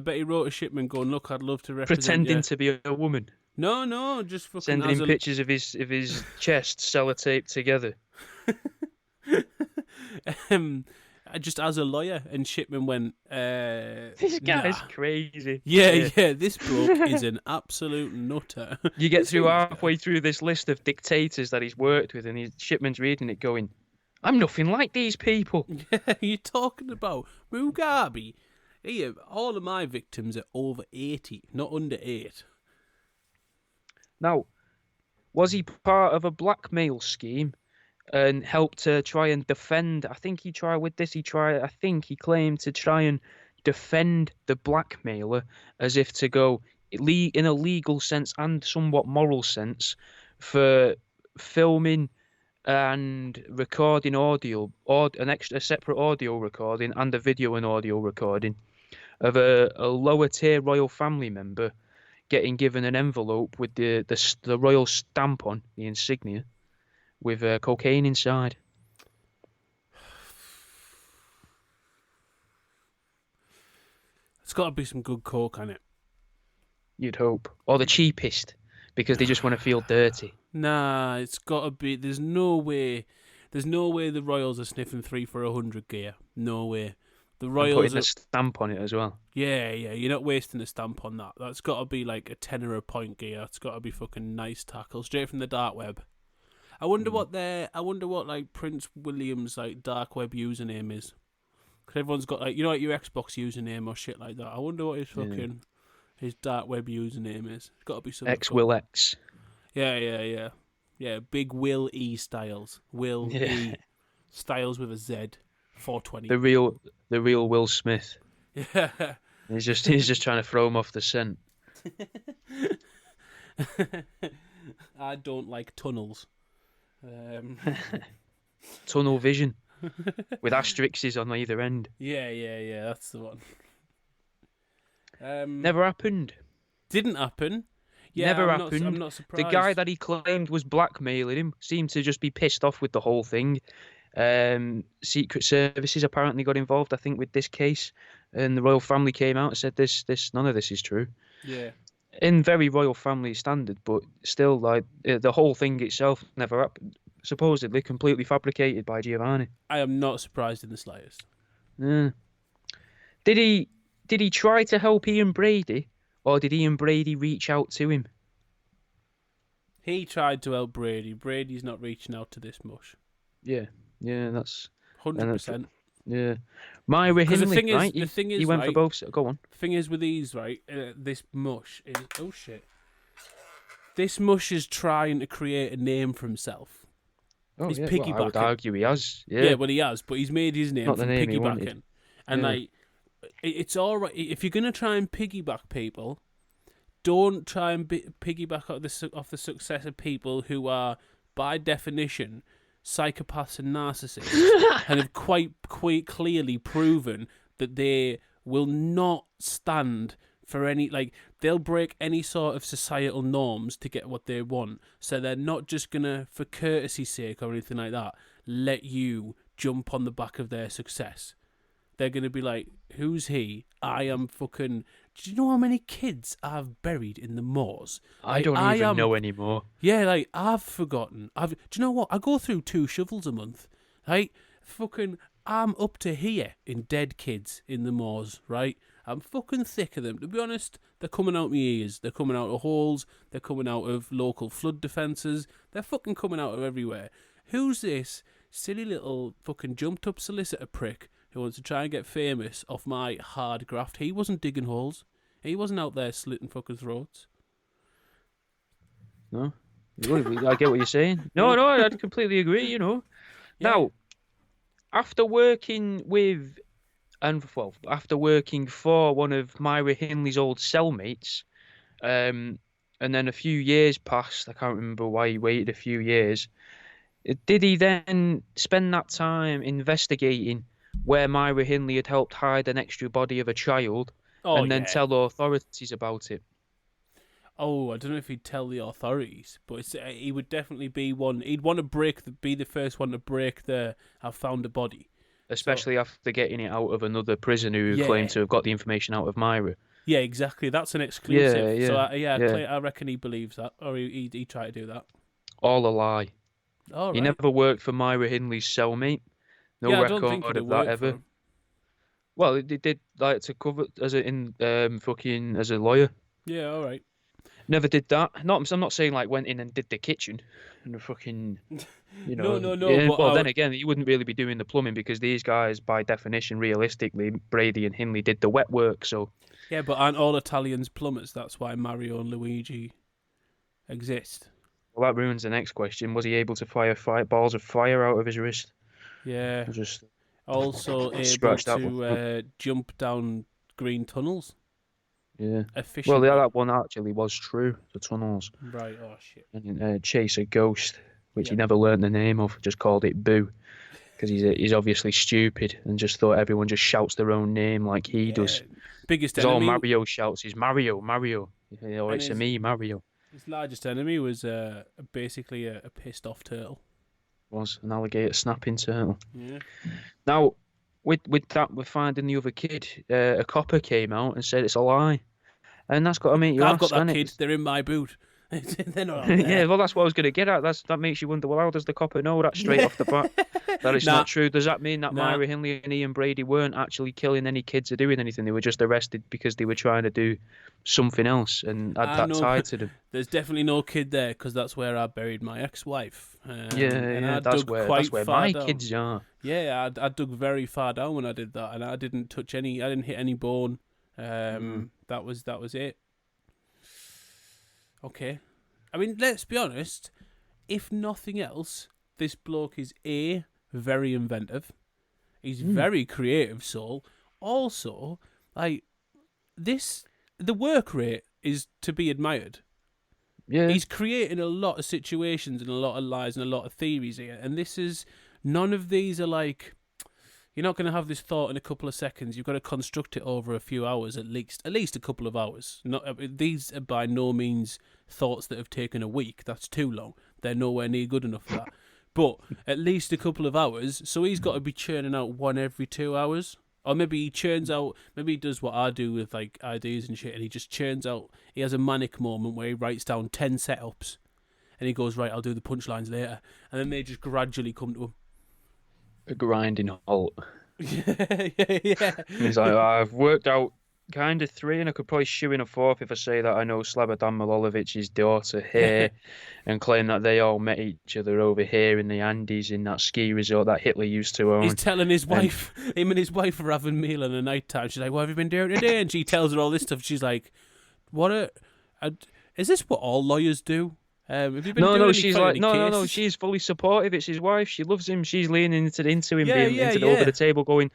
going, look, I'd love to represent pretending you. to be a woman. No, just fucking sending him pictures of his chest sellotaped together. Just as a lawyer, and Shipman went, this guy's crazy. Yeah, this bloke is an absolute nutter. You get through halfway through this list of dictators that he's worked with, and Shipman's reading it going, I'm nothing like these people. Yeah, you're talking about Mugabe. Here, all of my victims are over 80, not under 8. Now, was he part of a blackmail scheme and helped to try and defend? I think he claimed to try and defend the blackmailer as if to go in a legal sense and somewhat moral sense for filming and recording audio, or a separate audio recording and a video and audio recording of a lower tier royal family member getting given an envelope with the royal stamp on, the insignia, with cocaine inside. It's got to be some good coke on it. You'd hope. Or the cheapest, because they just want to feel dirty. Nah, it's got to be. There's no way the Royals are sniffing 3 for 100 gear. No way. The Royals and putting a stamp on it as well. Yeah. You're not wasting a stamp on that. That's got to be like a tenner a point gear. It's got to be fucking nice tackle straight from the dark web. I wonder what like Prince William's like dark web username is. Because everyone's got like like your Xbox username or shit like that. I wonder what his dark web username is. It's got to be something. Will X. Yeah. Big Will E Styles. Will E Styles with a Z. 420. The real Will Smith. Yeah. He's just trying to throw him off the scent. I don't like tunnels. Tunnel vision. with asterisks on either end. Yeah. That's the one. Never happened. Didn't happen. Yeah, Never I'm happened. not The guy surprised. that he claimed was blackmailing him seemed to just be pissed off with the whole thing. Secret Services apparently got involved, I think, with this case, and the royal family came out and said none of this is true. Yeah. In very royal family standard, but still, like the whole thing itself never happened. Supposedly completely fabricated by Giovanni. I am not surprised in the slightest. Yeah. Did he try to help Ian Brady, or did Ian Brady reach out to him? He tried to help Brady. Brady's not reaching out to this much. Yeah, that's 100%. yeah. Myra Because Hindley, right? the thing is, he went right, for both. Go on. thing is with these, right? This mush is This mush is trying to create a name for himself. Oh, He's yeah. piggybacking. Well, I would argue he has. Yeah, well, he has, but he's made his name Not from the name he piggybacking. wanted. And Yeah. like, it's all right if you're gonna try and piggyback people. Don't try and piggyback off the success of people who are, by definition, psychopaths and narcissists, and have quite clearly proven that they will not stand for any, like, they'll break any sort of societal norms to get what they want. So they're not just gonna, for courtesy's sake or anything like that, let you jump on the back of their success. They're gonna be like, who's he? I am fucking... Do you know how many kids I've buried in the moors? I don't even know anymore. Yeah, like, I've forgotten. Do you know what? I go through 2 shovels a month. Right? Fucking, I'm up to here in dead kids in the moors, right? I'm fucking thick of them. To be honest, they're coming out my ears. They're coming out of holes. They're coming out of local flood defences. They're fucking coming out of everywhere. Who's this silly little fucking jumped up solicitor prick who wants to try and get famous off my hard graft? He wasn't digging holes. He wasn't out there slitting fucking throats. No, I get what you're saying. No, I completely agree. Yeah. Now, after working with, after working for one of Myra Hindley's old cellmates, and then a few years passed. I can't remember why he waited a few years. Did he then spend that time investigating where Myra Hindley had helped hide an extra body of a child, and then tell authorities about it? Oh, I don't know if he'd tell the authorities, but he would definitely be one. He'd want to be the first one to break the "I've found a body," especially after getting it out of another prisoner who claimed to have got the information out of Myra. Yeah, exactly. That's an exclusive. Yeah. So Yeah. I reckon he believes that, or he tried to do that. All a lie. All He right. never worked for Myra Hindley's cellmate. No I record don't think of that ever. Well, they did like to cover as a lawyer. Yeah, all right. Never did that. I'm not saying like went in and did the kitchen and the fucking, No. Yeah, but well, then again, you wouldn't really be doing the plumbing because these guys, by definition, realistically, Brady and Hindley did the wet work. So yeah, but aren't all Italians plumbers? That's why Mario and Luigi exist. well, that ruins the next question. Was he able to fire balls of fire out of his wrist? Yeah. Just Also able scratch that to jump down green tunnels. Yeah. Efficiently. Well, that one actually was true. The tunnels. Right. Oh shit. And chase a ghost, which he never learned the name of. Just called it Boo, because he's obviously stupid and just thought everyone just shouts their own name like he does. Biggest enemy. enemy. All Mario shouts is Mario. It's a me, Mario. His largest enemy was basically a pissed off turtle. Was an alligator snapping turtle. Yeah. Now, with that, we're finding the other kid. A copper came out and said it's a lie, and that's got to make you I've ask. got that kid. They're in my boot. They're not. Yeah, well, that's what I was going to get at. That makes you wonder. Well, how does the copper know that straight off the bat? That it's not true. Does that mean that Myra Hindley and Ian Brady weren't actually killing any kids or doing anything? They were just arrested because they were trying to do something else and had that tied to them. There's definitely no kid there because that's where I buried my ex-wife. That's where my kids are. Yeah, I dug very far down when I did that, and I didn't touch any. I didn't hit any bone. That was it. Okay. I mean, let's be honest. If nothing else, this bloke is very inventive. He's very creative soul. Also, like the work rate is to be admired. Yeah. He's creating a lot of situations and a lot of lies and a lot of theories here, and this is none of these are like, you're not going to have this thought in a couple of seconds. You've got to construct it over a few hours at least a couple of hours. These are by no means thoughts that have taken a week. That's too long. They're nowhere near good enough for that. But at least a couple of hours. So he's got to be churning out one every 2 hours. Or maybe he churns out, maybe he does what I do with like ideas and shit, and he just churns out, he has a manic moment where he writes down 10 setups, and he goes, right, I'll do the punchlines later. And then they just gradually come to him. A grinding halt. yeah. And he's like, I've worked out kind of 3, and I could probably shoe in a 4th if I say that I know Slobodan Milošević's daughter here, and claim that they all met each other over here in the Andes in that ski resort that Hitler used to own. He's telling his wife, him and his wife are having meal in the night time. She's like, what have you been doing today? And she tells her all this stuff. She's like, is this what all lawyers do? Have you been No, she's like, no, she's fully supportive. It's his wife. She loves him. She's leaning into him, over the table, going,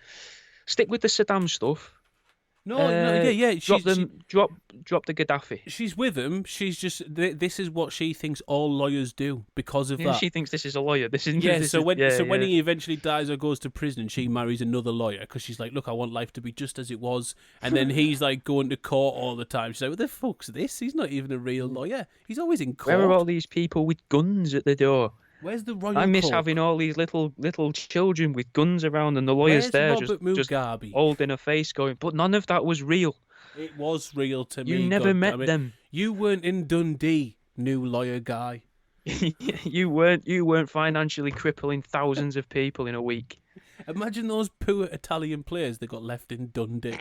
stick with the Saddam stuff. No, Drop the Gaddafi. She's with him. She's just, this is what she thinks all lawyers do because of that. She thinks this is a lawyer. When he eventually dies or goes to prison, she marries another lawyer because she's like, look, I want life to be just as it was. And then he's like going to court all the time. She's like, what the fuck's this? He's not even a real lawyer. He's always in court. Where are all these people with guns at the door? Where's the royal I miss court? having all these little children with guns around, and the lawyers there just holding a face going, but none of that was real. It was real to me. You never met them. You weren't in Dundee, new lawyer guy. You weren't financially crippling thousands of people in a week. Imagine those poor Italian players that got left in Dundee.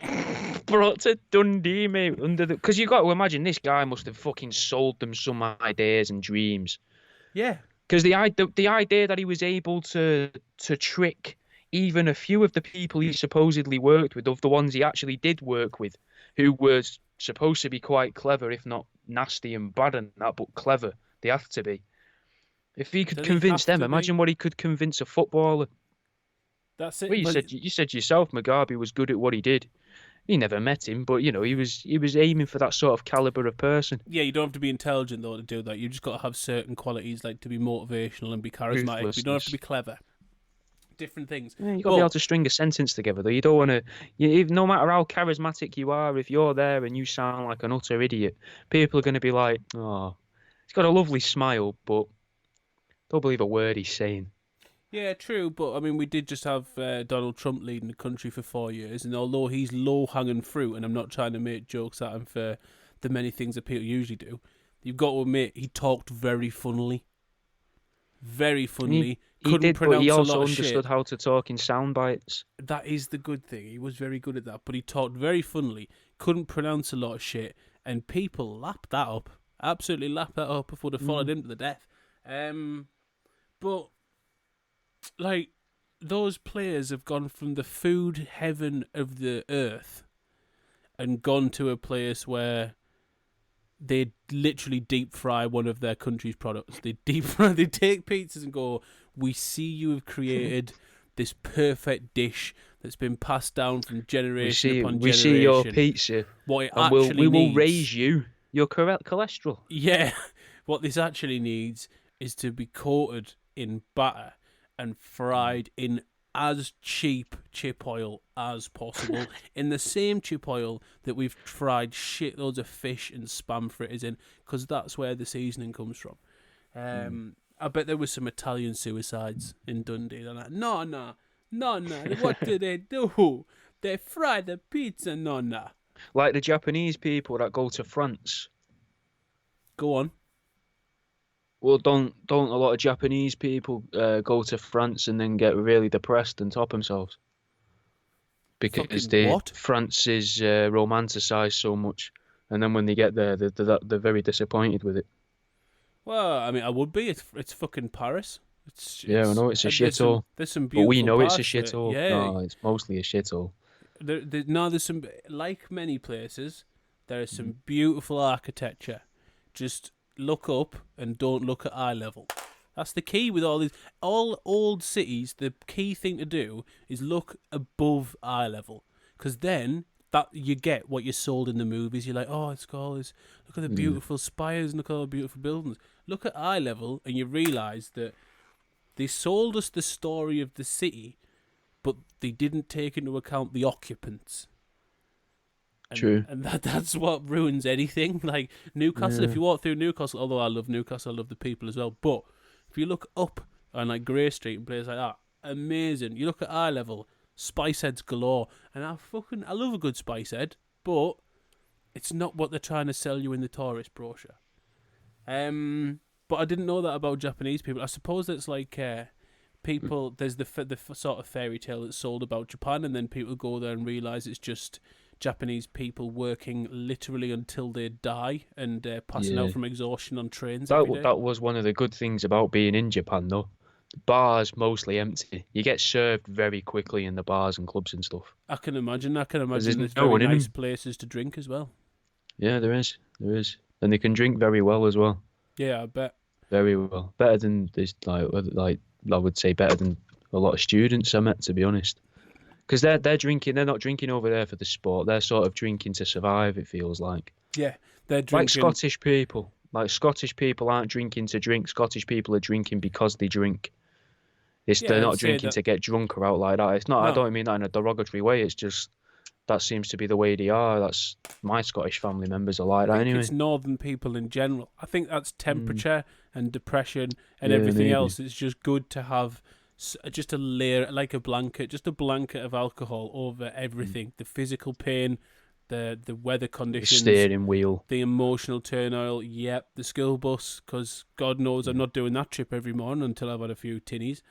Brought to Dundee, mate, because you got to imagine this guy must have fucking sold them some ideas and dreams. Yeah. Because the idea that he was able to trick even a few of the people he supposedly worked with, of the ones he actually did work with, who were supposed to be quite clever, if not nasty and bad and that, but clever, they have to be. If he could convince them, imagine what he could convince a footballer. That's it. Well, you said yourself, Mugabe was good at what he did. He never met him, but, you know, he was aiming for that sort of caliber of person. Yeah, you don't have to be intelligent, though, to do that. You just got to have certain qualities, like to be motivational and be charismatic. You don't have to be clever. Different things. Yeah, you got to be able to string a sentence together, though. You don't want to... No matter how charismatic you are, if you're there and you sound like an utter idiot, people are going to be like, oh, he's got a lovely smile, but don't believe a word he's saying. Yeah, true, but I mean, we did just have Donald Trump leading the country for 4 years, and although he's low-hanging fruit, and I'm not trying to make jokes at him for the many things that people usually do, you've got to admit, he talked very funnily. Very funnily. He did, but he also understood how to talk in sound bites. That is the good thing. He was very good at that, but he talked very funnily, couldn't pronounce a lot of shit, and people lapped that up. Absolutely lapped that up if would have followed him to the death. But... like, those players have gone from the food heaven of the earth and gone to a place where they literally deep fry one of their country's products. They they take pizzas and go, we see you have created this perfect dish that's been passed down from generation upon generation. We see your pizza, what it and we will raise your cholesterol. Yeah, what this actually needs is to be coated in batter and fried in as cheap chip oil as possible, in the same chip oil that we've fried shitloads of fish and spam fritters in, because that's where the seasoning comes from. I bet there was some Italian suicides in Dundee. They're like, no, what do they do? They fry the pizza, no. Like the Japanese people that go to France. Go on. Well, don't a lot of Japanese people go to France and then get really depressed and top themselves? Because France is romanticised so much, and then when they get there, they're very disappointed with it. Well, I mean, I would be. It's fucking Paris. I know it's a shithole. There's some beautiful. But we know it's a shithole. Yeah. No, it's mostly a shithole. There's some, like many places, there is some beautiful architecture. Just look up and don't look at eye level. That's the key with all old cities. The key thing to do is look above eye level, because then that you get what you're sold in the movies. You're like, oh, it's got all this. Look at the beautiful spires and look at all the beautiful buildings. Look at eye level, and you realise that they sold us the story of the city, but they didn't take into account the occupants. True. And that's what ruins anything. Like Newcastle, if you walk through Newcastle, although I love Newcastle, I love the people as well. But if you look up on like Grey Street and places like that, amazing. You look at eye level, spice heads galore, and I love a good spice head, but it's not what they're trying to sell you in the tourist brochure. But I didn't know that about Japanese people. I suppose it's like people. There's the sort of fairy tale that's sold about Japan, and then people go there and realise it's just Japanese people working literally until they die and passing out from exhaustion on trains every day. That was one of the good things about being in Japan, though. The bars mostly empty. You get served very quickly in the bars and clubs and stuff. I can imagine. There's no very nice places to drink as well. Yeah, there is, and they can drink very well as well. Yeah, I bet. Very well, better than this. Like I would say, better than a lot of students I met, to be honest. Because they're drinking. They're not drinking over there for the sport. They're sort of drinking to survive. It feels like. Yeah, they're drinking. Like Scottish people. Like Scottish people aren't drinking to drink. Scottish people are drinking because they drink. They're not drinking to get drunk or out like that. It's not. No. I don't mean that in a derogatory way. It's just that seems to be the way they are. That's my Scottish family members are like that anyway. It's northern people in general. I think that's temperature and depression and everything else. It's just good to have just a layer, like a blanket of alcohol over everything. The physical pain, the weather conditions, the steering wheel, the emotional turmoil. Yep, the school bus. Because God knows I'm not doing that trip every morning until I've had a few tinnies.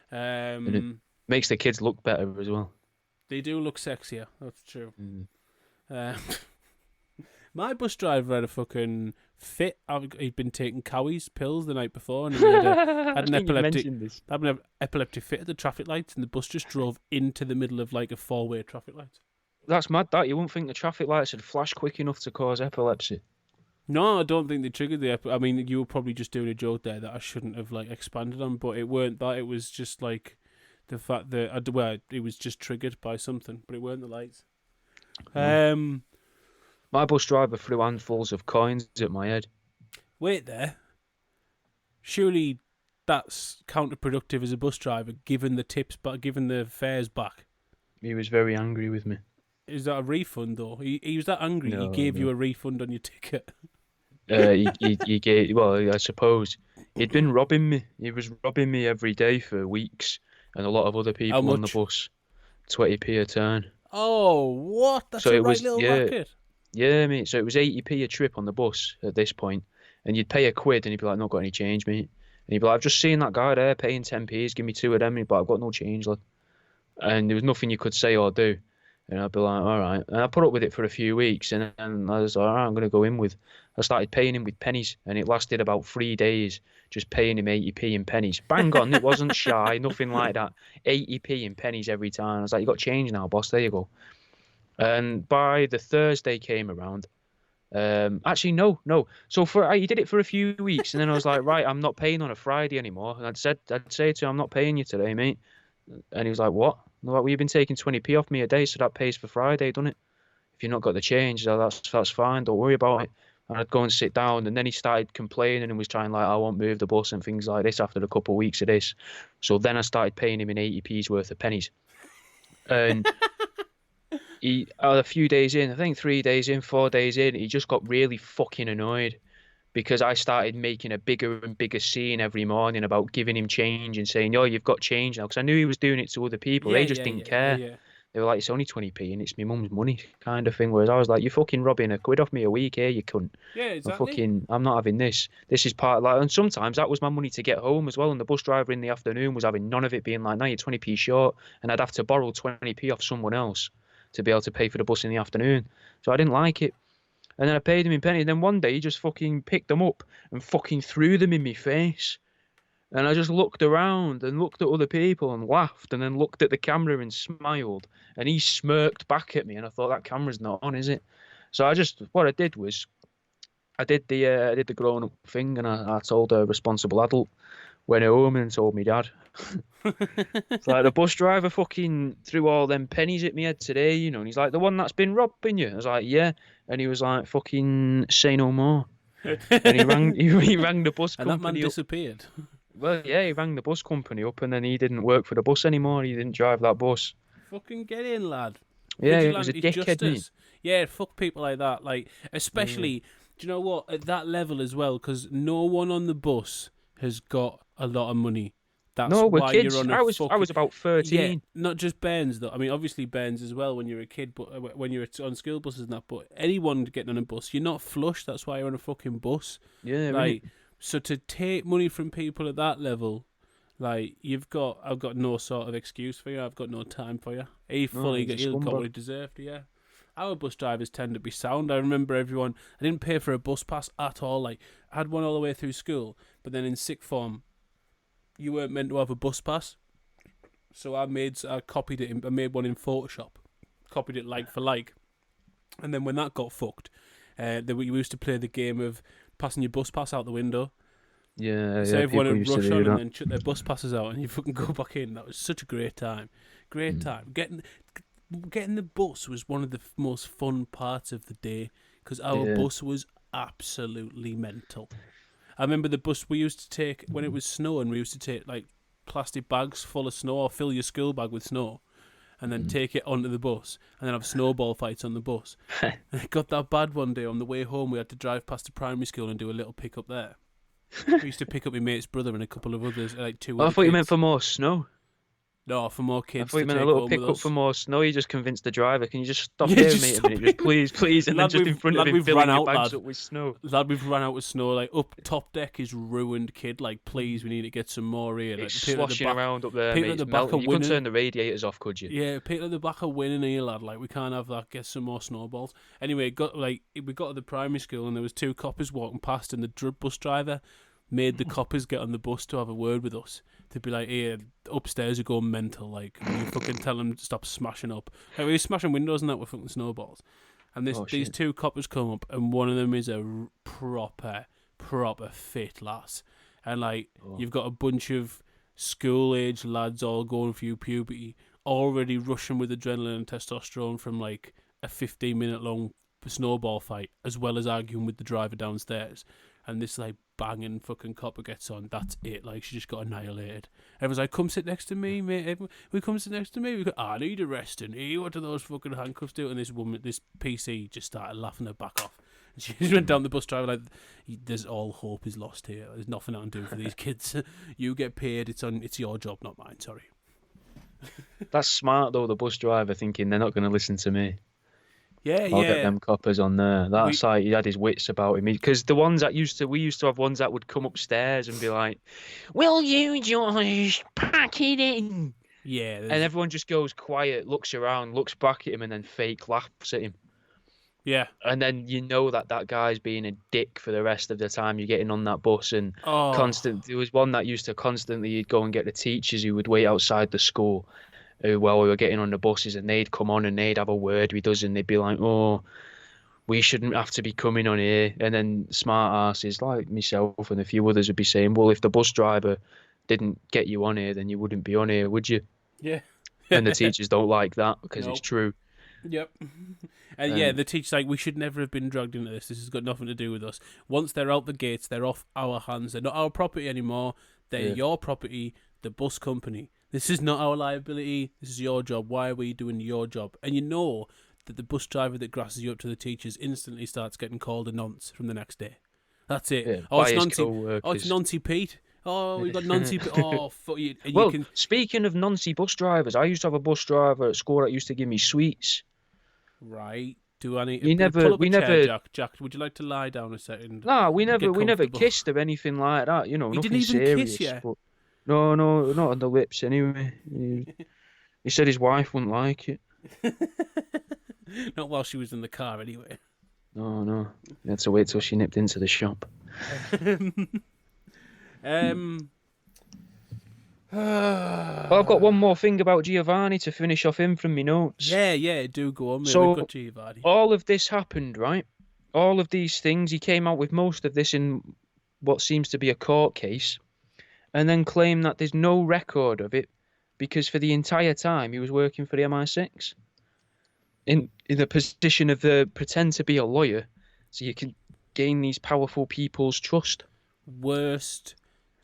And it makes the kids look better as well. They do look sexier. That's true. My bus driver had a fucking fit. He'd been taking Cowie's pills the night before, and he had an epileptic fit at the traffic lights, and the bus just drove into the middle of like a four-way traffic light. That's mad. That you wouldn't think the traffic lights would flash quick enough to cause epilepsy. No, I don't think they triggered the I mean, you were probably just doing a joke there that I shouldn't have like expanded on, but it weren't that. It was just like the fact that it was just triggered by something, but it weren't the lights. My bus driver threw handfuls of coins at my head. Wait there. Surely that's counterproductive as a bus driver, given the tips, but given the fares back. He was very angry with me. Is that a refund though? He was that angry. No, he gave you a refund on your ticket. He gave. Well, I suppose he'd been robbing me. He was robbing me every day for weeks, and a lot of other people on the bus. 20p a turn. Oh, what? That's a right little racket. Yeah, mate. So it was 80p a trip on the bus at this point, and you'd pay £1, and he'd be like, "Not got any change, mate." And he'd be like, "I've just seen that guy there paying 10p's. Give me 2 of them." And he'd be like, "I've got no change, lad." And there was nothing you could say or do. And I'd be like, all right. And I put up with it for a few weeks, and then I was like, all right, I'm going to go in with. I started paying him with pennies, and it lasted about 3 days, just paying him 80p in pennies. Bang on, it wasn't shy, nothing like that. 80p in pennies every time. I was like, you got change now, boss, there you go. And by the Thursday came around, actually, no. So he did it for a few weeks, and then I was like, right, I'm not paying on a Friday anymore. And I'd say to him, I'm not paying you today, mate. And he was like, what? Like, well, you've been taking 20p off me a day, so that pays for Friday, doesn't it? If you've not got the change, so that's fine. Don't worry about it. And I'd go and sit down, and then he started complaining and was trying like, I won't move the bus and things like this after a couple of weeks of this. So then I started paying him in 80p's worth of pennies. And he, a few days in, I think 3 days in, 4 days in, he just got really fucking annoyed because I started making a bigger and bigger scene every morning about giving him change and saying, "Oh, you've got change now," because I knew he was doing it to other people. They just didn't care. Yeah. They were like, "It's only 20p and it's my mum's money," kind of thing. Whereas I was like, "You're fucking robbing £1 off me a week here, you cunt." Yeah, exactly. I'm not having this. This is part of like, and sometimes that was my money to get home as well. And the bus driver in the afternoon was having none of it, being like, "No, you're 20p short," and I'd have to borrow 20p off someone else to be able to pay for the bus in the afternoon. So I didn't like it. And then I paid him in pennies. And then one day he just fucking picked them up and fucking threw them in my face. And I just looked around and looked at other people and laughed and then looked at the camera and smiled. And he smirked back at me. And I thought, that camera's not on, is it? So what I did was, I did the grown-up thing, and I told a responsible adult, went home and told me dad. It's like, the bus driver fucking threw all them pennies at me head today, you know, and he's like, "The one that's been robbing you?" I was like, "Yeah." And he was like, "Fucking say no more." And he rang the bus company. And that man disappeared. Well, yeah, he rang the bus company up, and then he didn't work for the bus anymore. He didn't drive that bus. Fucking get in, lad. Yeah, he was a Vigilante dickhead, mate. justice. Yeah, fuck people like that. Like, Yeah. especially, do you know what? At that level as well, because no one on the bus has got a lot of money. That's No, we're why you're kids. on I a was fucking... about Yeah, 13. not just Bairns, though. I mean, obviously Bairns as well when you're a kid, but when you're on school buses and that. But anyone getting on a bus, you're not flush. That's why you're on a fucking bus. Yeah, innit? Like, so to take money from people at that level, like I've got no sort of excuse for you. I've got no time for you. No, he's a He'll got what he scumbag. deserved. Yeah, our bus drivers tend to be sound. I remember everyone. I didn't pay for a bus pass at all. Like I had one all the way through school, but then in sixth form, you weren't meant to have a bus pass. So I copied it. I made one in Photoshop, copied it like for like, and then when that got fucked, we used to play the game of passing your bus pass out the window. Yeah, So yeah. everyone People would used to rush do on and that. then chuck their bus passes out, and you fucking go back in. That was such a great time. Great Mm. time. Getting the bus was one of the most fun parts of the day because our Yeah. bus was absolutely mental. I remember the bus we used to take when it was snowing. We used to take like plastic bags full of snow, or fill your school bag with snow, and then take it onto the bus, and then have snowball fights on the bus. And it got that bad one day on the way home. We had to drive past the primary school and do a little pick up there. We used to pick up my mate's brother and a couple of others, like two Oh, I other thought you meant kids. for more snow. No, for more I kids thought to you meant a take little home with pick up us. for more snow. You just convinced the driver. Can you just stop Yeah, here, just mate, a stop minute? here. Just please. And then Lad, just in front of lad, him, we've filling run your out, bags lad. up with snow. Lad, we've run out with snow. Like up top deck is ruined, kid. Like, please, we need to get some more here. Like It's the people at the sloshing back, around up there, people mate. at the It's back are melting. You couldn't winning. turn the radiators off, could you? Yeah, people at the back are winning here, lad. Like, we can't have that. Get some more snowballs. Anyway, we got to the primary school and there was two coppers walking past, and the bus driver made the coppers get on the bus to have a word with us. To be like, hey, upstairs are going mental. Like, you fucking tell them to stop smashing up. Like, we were smashing windows and that with fucking snowballs. And these shit. two coppers come up, and one of them is a proper fit lass. And like, you've got a bunch of school-age lads all going through puberty, already rushing with adrenaline and testosterone from like a 15-minute long snowball fight, as well as arguing with the driver downstairs. And this like banging fucking copper gets on. That's it. Like, she just got annihilated. Everyone's like, "Come sit next to me, mate." We come sit next to me. We go, "I need arresting. Hey, what do those fucking handcuffs do?" And this woman, this PC, just started laughing her back off. And she just went down the bus driver like, "There's all hope is lost here. There's nothing I can do for these kids. You get paid. It's your job, not mine. Sorry." That's smart though. The bus driver thinking they're not going to listen to me. Yeah, I'll get them coppers on there. That's like he had his wits about him. Because the ones that we used to have ones that would come upstairs and be like, "Will you just pack it in?" Yeah, And everyone just goes quiet, looks around, looks back at him, and then fake laughs at him. yeah. And then you know that guy's being a dick for the rest of the time you're getting on that bus. And there was one that used to constantly, you'd go and get the teachers who would wait outside the school while we were getting on the buses, and they'd come on and they'd have a word with us, and they'd be like, "Oh, we shouldn't have to be coming on here." And then smart asses like myself and a few others would be saying, "Well, if the bus driver didn't get you on here, then you wouldn't be on here, would you?" Yeah. And the teachers don't like that because No. it's true. Yep. And the teacher's like, "We should never have been dragged into this. This has got nothing to do with us. Once they're out the gates, they're off our hands. They're not our property anymore. They're your property, the bus company. This is not our liability. This is your job. Why are we doing your job?" And you know that the bus driver that grasses you up to the teachers instantly starts getting called a nonce from the next day. That's it. Yeah, Oh, it's by his Nancy. Oh, co-workers. it's Nancy Pete. Oh, we've got Nancy. Oh, fuck you. And Well, you can... speaking of Nancy bus drivers, I used to have a bus driver at school that used to give me sweets. Right. Do I need We to never- pull up we a chair, never- Jack? Jack, would you like to lie down a second? Nah, we never comfortable. kissed or anything like that. You know, He nothing didn't even serious. kiss you? But no, not on the lips anyway. He said his wife wouldn't like it. Not while she was in the car, anyway. No. You had to wait till she nipped into the shop. Well, I've got one more thing about Giovanni to finish off him from me notes. Yeah, do go on, mate. So, We've got Giovanni. all of this happened, right? All of these things, he came out with most of this in what seems to be a court case, and then claimed that there's no record of it because for the entire time he was working for the MI6 in the position of pretend to be a lawyer so you can gain these powerful people's trust. Worst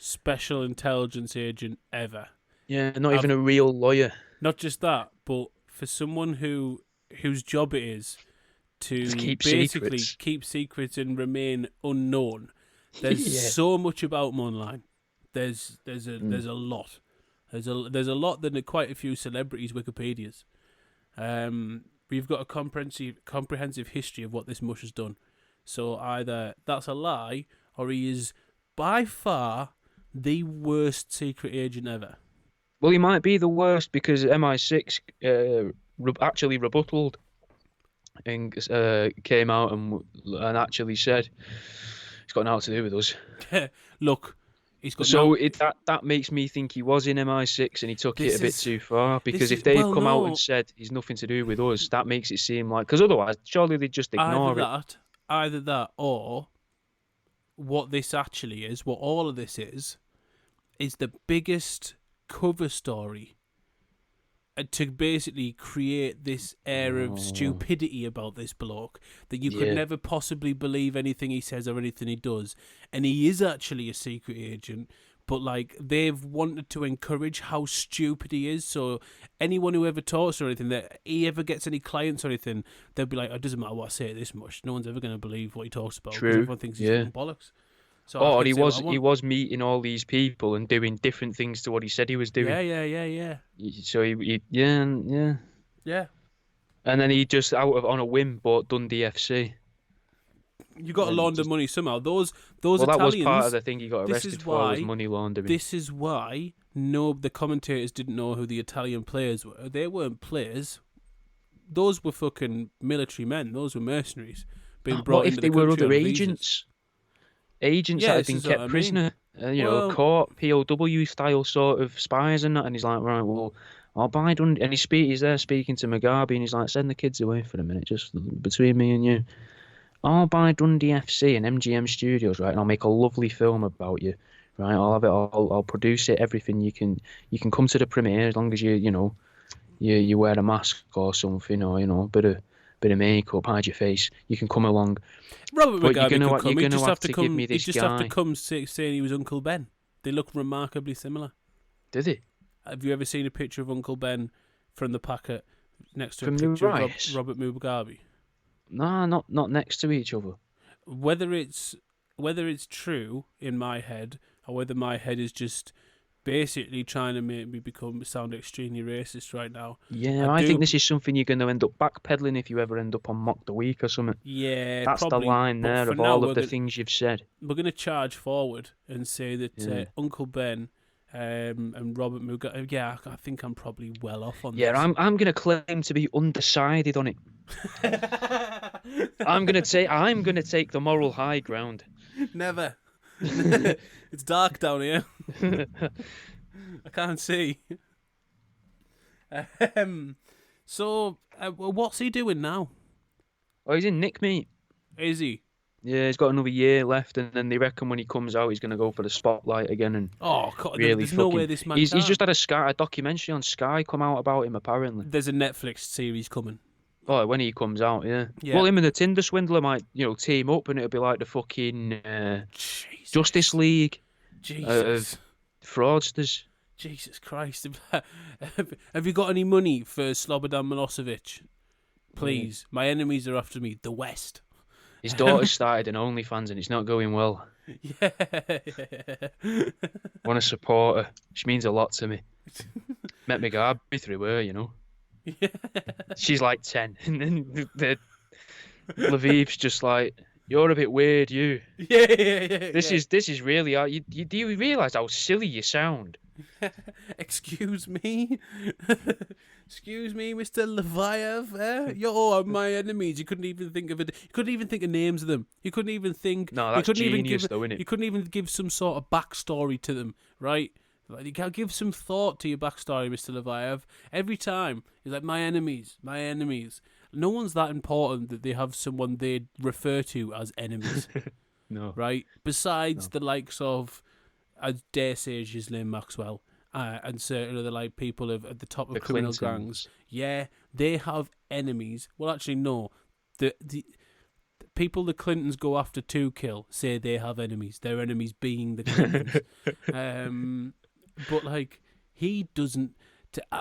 special intelligence agent ever. Yeah, not even a real lawyer. Not just that, but for someone whose job it is to Keep basically secrets. keep secrets and remain unknown. There's Yeah. so much about him online. There's a lot. There's a lot than quite a few celebrities' Wikipedias. We've got a comprehensive history of what this mush has done. So either that's a lie, or he is by far the worst secret agent ever. Well, he might be the worst because MI6 actually rebutted and came out and actually said it's got nothing to do with us. Look, he's got So that makes me think he was in MI6 and he took it a bit too far, because if they've come out and said he's nothing to do with us, that makes it seem like, because otherwise surely they'd just ignore it. Either that, or what this actually is, what all of this is the biggest cover story to basically create this air of stupidity about this bloke, that you could never possibly believe anything he says or anything he does. And he is actually a secret agent, but like they've wanted to encourage how stupid he is. So anyone who ever talks or anything, that he ever gets any clients or anything, they'll be like, it doesn't matter what I say this much. No one's ever going to believe what he talks about. True. Because everyone thinks he's fucking bollocks. So he was meeting all these people and doing different things to what he said he was doing. Yeah. So yeah. And then he just on a whim bought Dundee FC. You got to launder money somehow. Those Italians. Italians, That was part of the thing he got arrested for, was money laundering. This is why the commentators didn't know who the Italian players were. They weren't players. Those were fucking military men. Those were mercenaries being brought into the country. What if they were other agents? Agents that had been kept prisoner, caught POW style sort of spies and that, and he's like, right, well, I'll buy Dundee, and he's there speaking to Mugabe, and he's like, send the kids away for a minute, just between me and you. I'll buy Dundee FC and MGM Studios, right, and I'll make a lovely film about you, right? I'll have it, I'll produce it, everything. You can come to the premiere as long as you wear a mask or something, or a bit of makeup, hide your face. You can come along. Robert Mugabe could come. You're gonna have to give me this guy. He just have to come saying he was Uncle Ben. They look remarkably similar. Did he? Have you ever seen a picture of Uncle Ben from the packet next to from a picture of Robert Mugabe? No, not next to each other. Whether it's true in my head, or whether my head is just basically trying to make me sound extremely racist right now. Yeah, I think this is something you're going to end up backpedaling if you ever end up on Mock the Week or something. Yeah, that's probably, the line there of all of the things you've said. We're going to charge forward and say that Uncle Ben and Robert Mugabe. Yeah, I think I'm probably well off on this. Yeah, I'm going to claim to be undecided on it. I'm going to take the moral high ground. Never. It's dark down here. I can't see. So, what's he doing now? Oh, he's in Nick, mate. Is he? Yeah, he's got another year left, and then they reckon when he comes out, he's going to go for the spotlight again. And God, really, there's no way this man. He's just had a documentary on Sky come out about him. Apparently, there's a Netflix series coming. Oh, when he comes out, yeah. Well, him and the Tinder swindler might, team up, and it'll be like the fucking Justice League of fraudsters. Jesus Christ! Have you got any money for Slobodan Milosevic? Please, my enemies are after me. The West. His daughter started an OnlyFans, and it's not going well. Yeah. Want to support her? She means a lot to me. Met Mugabe through her, Yeah. She's like 10, and then Lviv's just like, you're a bit weird, you. Yeah. This is really. Do you realise how silly you sound? Excuse me, Mr. Leviev. You're my enemies. You couldn't even think of it. You couldn't even think of names of them. You couldn't even think. No, that's genius, though, isn't it? You couldn't even give some sort of backstory to them, right? Like, you can't give some thought to your backstory, Mr. Leviev. Every time he's like, my enemies. No one's that important that they have someone they refer to as enemies. No. Right? Besides the likes of, I dare say, Ghislaine Maxwell, and certain other people at the top of criminal gangs. Yeah, they have enemies. Well, actually, no. people the Clintons go after to kill say they have enemies. Their enemies being the Clintons. But like he doesn't.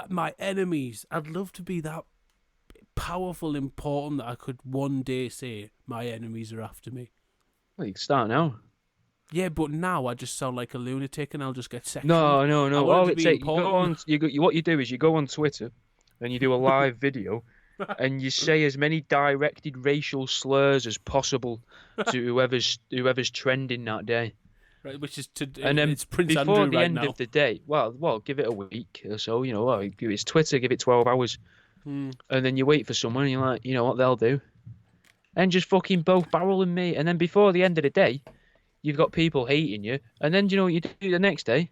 My enemies. I'd love to be that powerful, important that I could one day say my enemies are after me. Well, you can start now. Yeah, but now I just sound like a lunatic and I'll just get sectioned. No. All it takes, what you do is you go on Twitter and you do a live video and you say as many directed racial slurs as possible to whoever's trending that day. Right, which is and then it's Prince before Andrew the right end now. of the day, well, give it a week or so. It's Twitter, give it 12 hours, and then you wait for someone, and you're like, you know what they'll do, and just fucking both barreling me. And then before the end of the day, you've got people hating you, and then you know what you do the next day?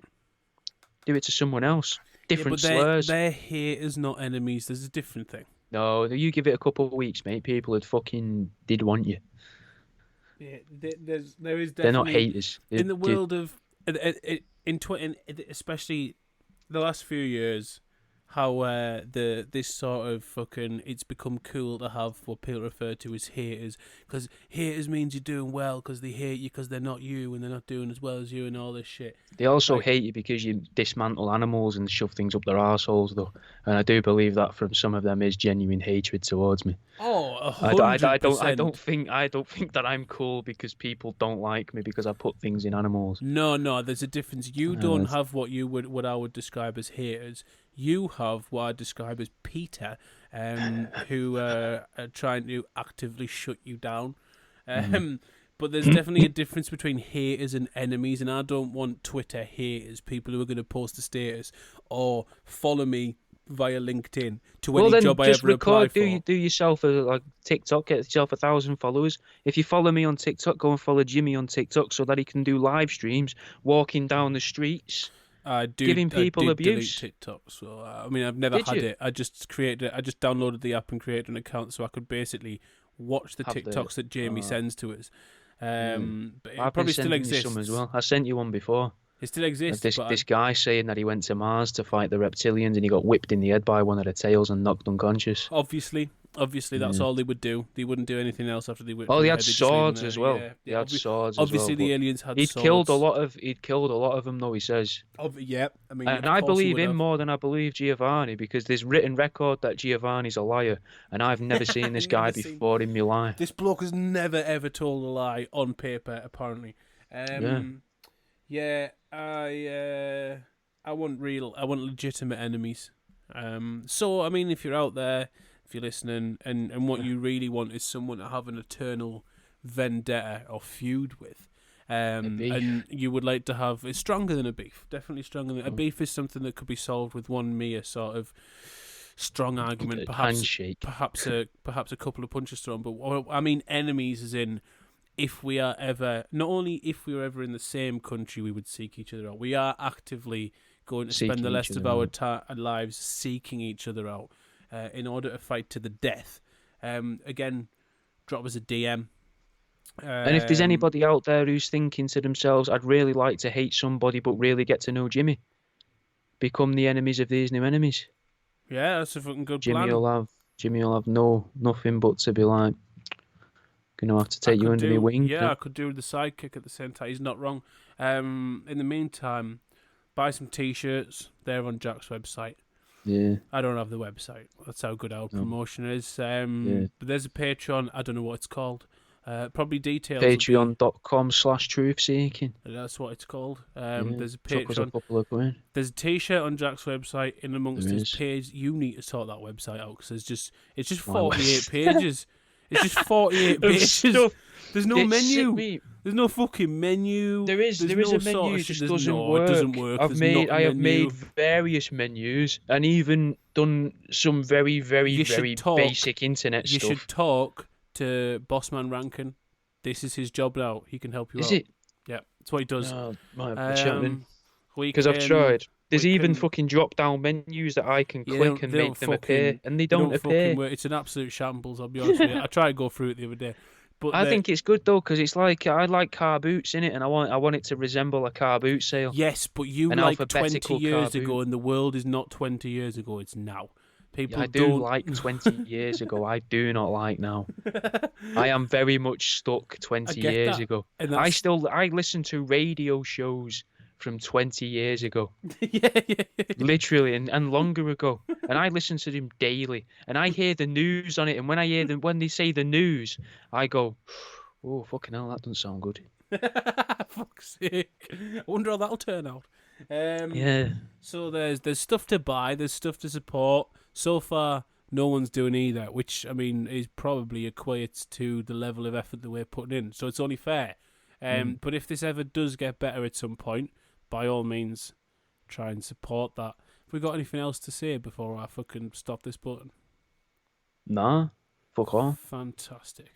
Do it to someone else. Different slurs. They're haters, not enemies. There's a different thing. No, you give it a couple of weeks, mate. People did want you. Yeah, there is definitely. They're not haters. In the world of especially the last few years, how this sort of fucking it's become cool to have what people refer to as haters, because haters means you're doing well because they hate you because they're not you and they're not doing as well as you and all this shit. They also hate you because you dismantle animals and shove things up their arseholes, though, and I do believe that from some of them is genuine hatred towards me. Oh, 100%. I don't think that I'm cool because people don't like me because I put things in animals. No, there's a difference. You don't have what I would describe as haters. You have what I describe as Peter, who are trying to actively shut you down. But there's definitely a difference between haters and enemies, and I don't want Twitter haters, people who are going to post a status or follow me via LinkedIn to any job I ever apply for. Do yourself a TikTok, get yourself 1,000 followers. If you follow me on TikTok, go and follow Jimmy on TikTok so that he can do live streams walking down the streets. Giving people abuse. Delete TikTok, so I mean I've never had it. I just downloaded the app and created an account so I could basically watch the TikToks that Jamie sends to us. But it probably still exists. Some as well. I sent you one before. It still exists. This guy saying that he went to Mars to fight the reptilians and he got whipped in the head by one of the tails and knocked unconscious. Obviously, that's all they would do. They wouldn't do anything else after they whipped. Oh, they had swords as well. They had swords. Obviously, the aliens had swords. He'd killed a lot of them, though. He says. Yeah, I mean, and I believe him more than I believe Giovanni because there's written record that Giovanni's a liar, and I've never seen this guy before in my life. This bloke has never ever told a lie on paper, apparently. Yeah, I want legitimate enemies. So I mean, if you're out there, if you're listening, and what you really want is someone to have an eternal vendetta or feud with, and you would like to have, it's stronger than a beef. Definitely stronger than a beef is something that could be solved with one mere sort of strong argument, perhaps a couple of punches thrown. But I mean, enemies as in. If we are ever, not only if we were ever in the same country, we would seek each other out. We are actively going to spend the rest of our lives seeking each other out in order to fight to the death. Again, drop us a DM. And if there's anybody out there who's thinking to themselves, I'd really like to hate somebody but really get to know Jimmy, become the enemies of these new enemies. Yeah, that's a fucking good plan. Jimmy will have nothing but to be like, gonna have to take you under my wing. Yeah, I could do the sidekick at the same time. He's not wrong. In the meantime, buy some t-shirts. They're on Jack's website. Yeah. I don't have the website. That's how good our promotion is. But there's a Patreon. I don't know what it's called. Probably details. Patreon.com/truthseeking. That's what it's called. There's a Patreon. A couple of quid. There's a t-shirt on Jack's website. In amongst his page, you need to sort that website out because it's just 48 pages. It's just 48 pages. There's no menu. There's no fucking menu. There is a menu. It just doesn't work. It doesn't work. I have made various menus and even done some very, very, very basic internet stuff. You should talk to Bossman Rankin. This is his job now. He can help you out. Is it? Yeah, that's what he does. Because I've tried. There's even fucking drop-down menus that I can click and make them appear, and they don't appear. It's an absolute shambles, I'll be honest with you. I tried to go through it the other day. But I think it's good, though, because it's like, I like car boots in it, and I want it to resemble a car boot sale. Yes, but you like 20 years ago, and the world is not 20 years ago, it's now. People I do don't. like 20 years ago. I do not like now. I am very much stuck I 20 get years that, ago. and that's I listen to radio shows from 20 years ago, yeah. literally, and longer ago. And I listen to them daily. And I hear the news on it. And when I hear them, when they say the news, I go, oh, fucking hell, that doesn't sound good. Fuck's sake! I wonder how that'll turn out. Yeah. So there's stuff to buy, there's stuff to support. So far, no one's doing either, which I mean is probably equates to the level of effort that we're putting in. So it's only fair. But if this ever does get better at some point, by all means, try and support that. Have we got anything else to say before I fucking stop this button? Nah, fuck off. Fantastic.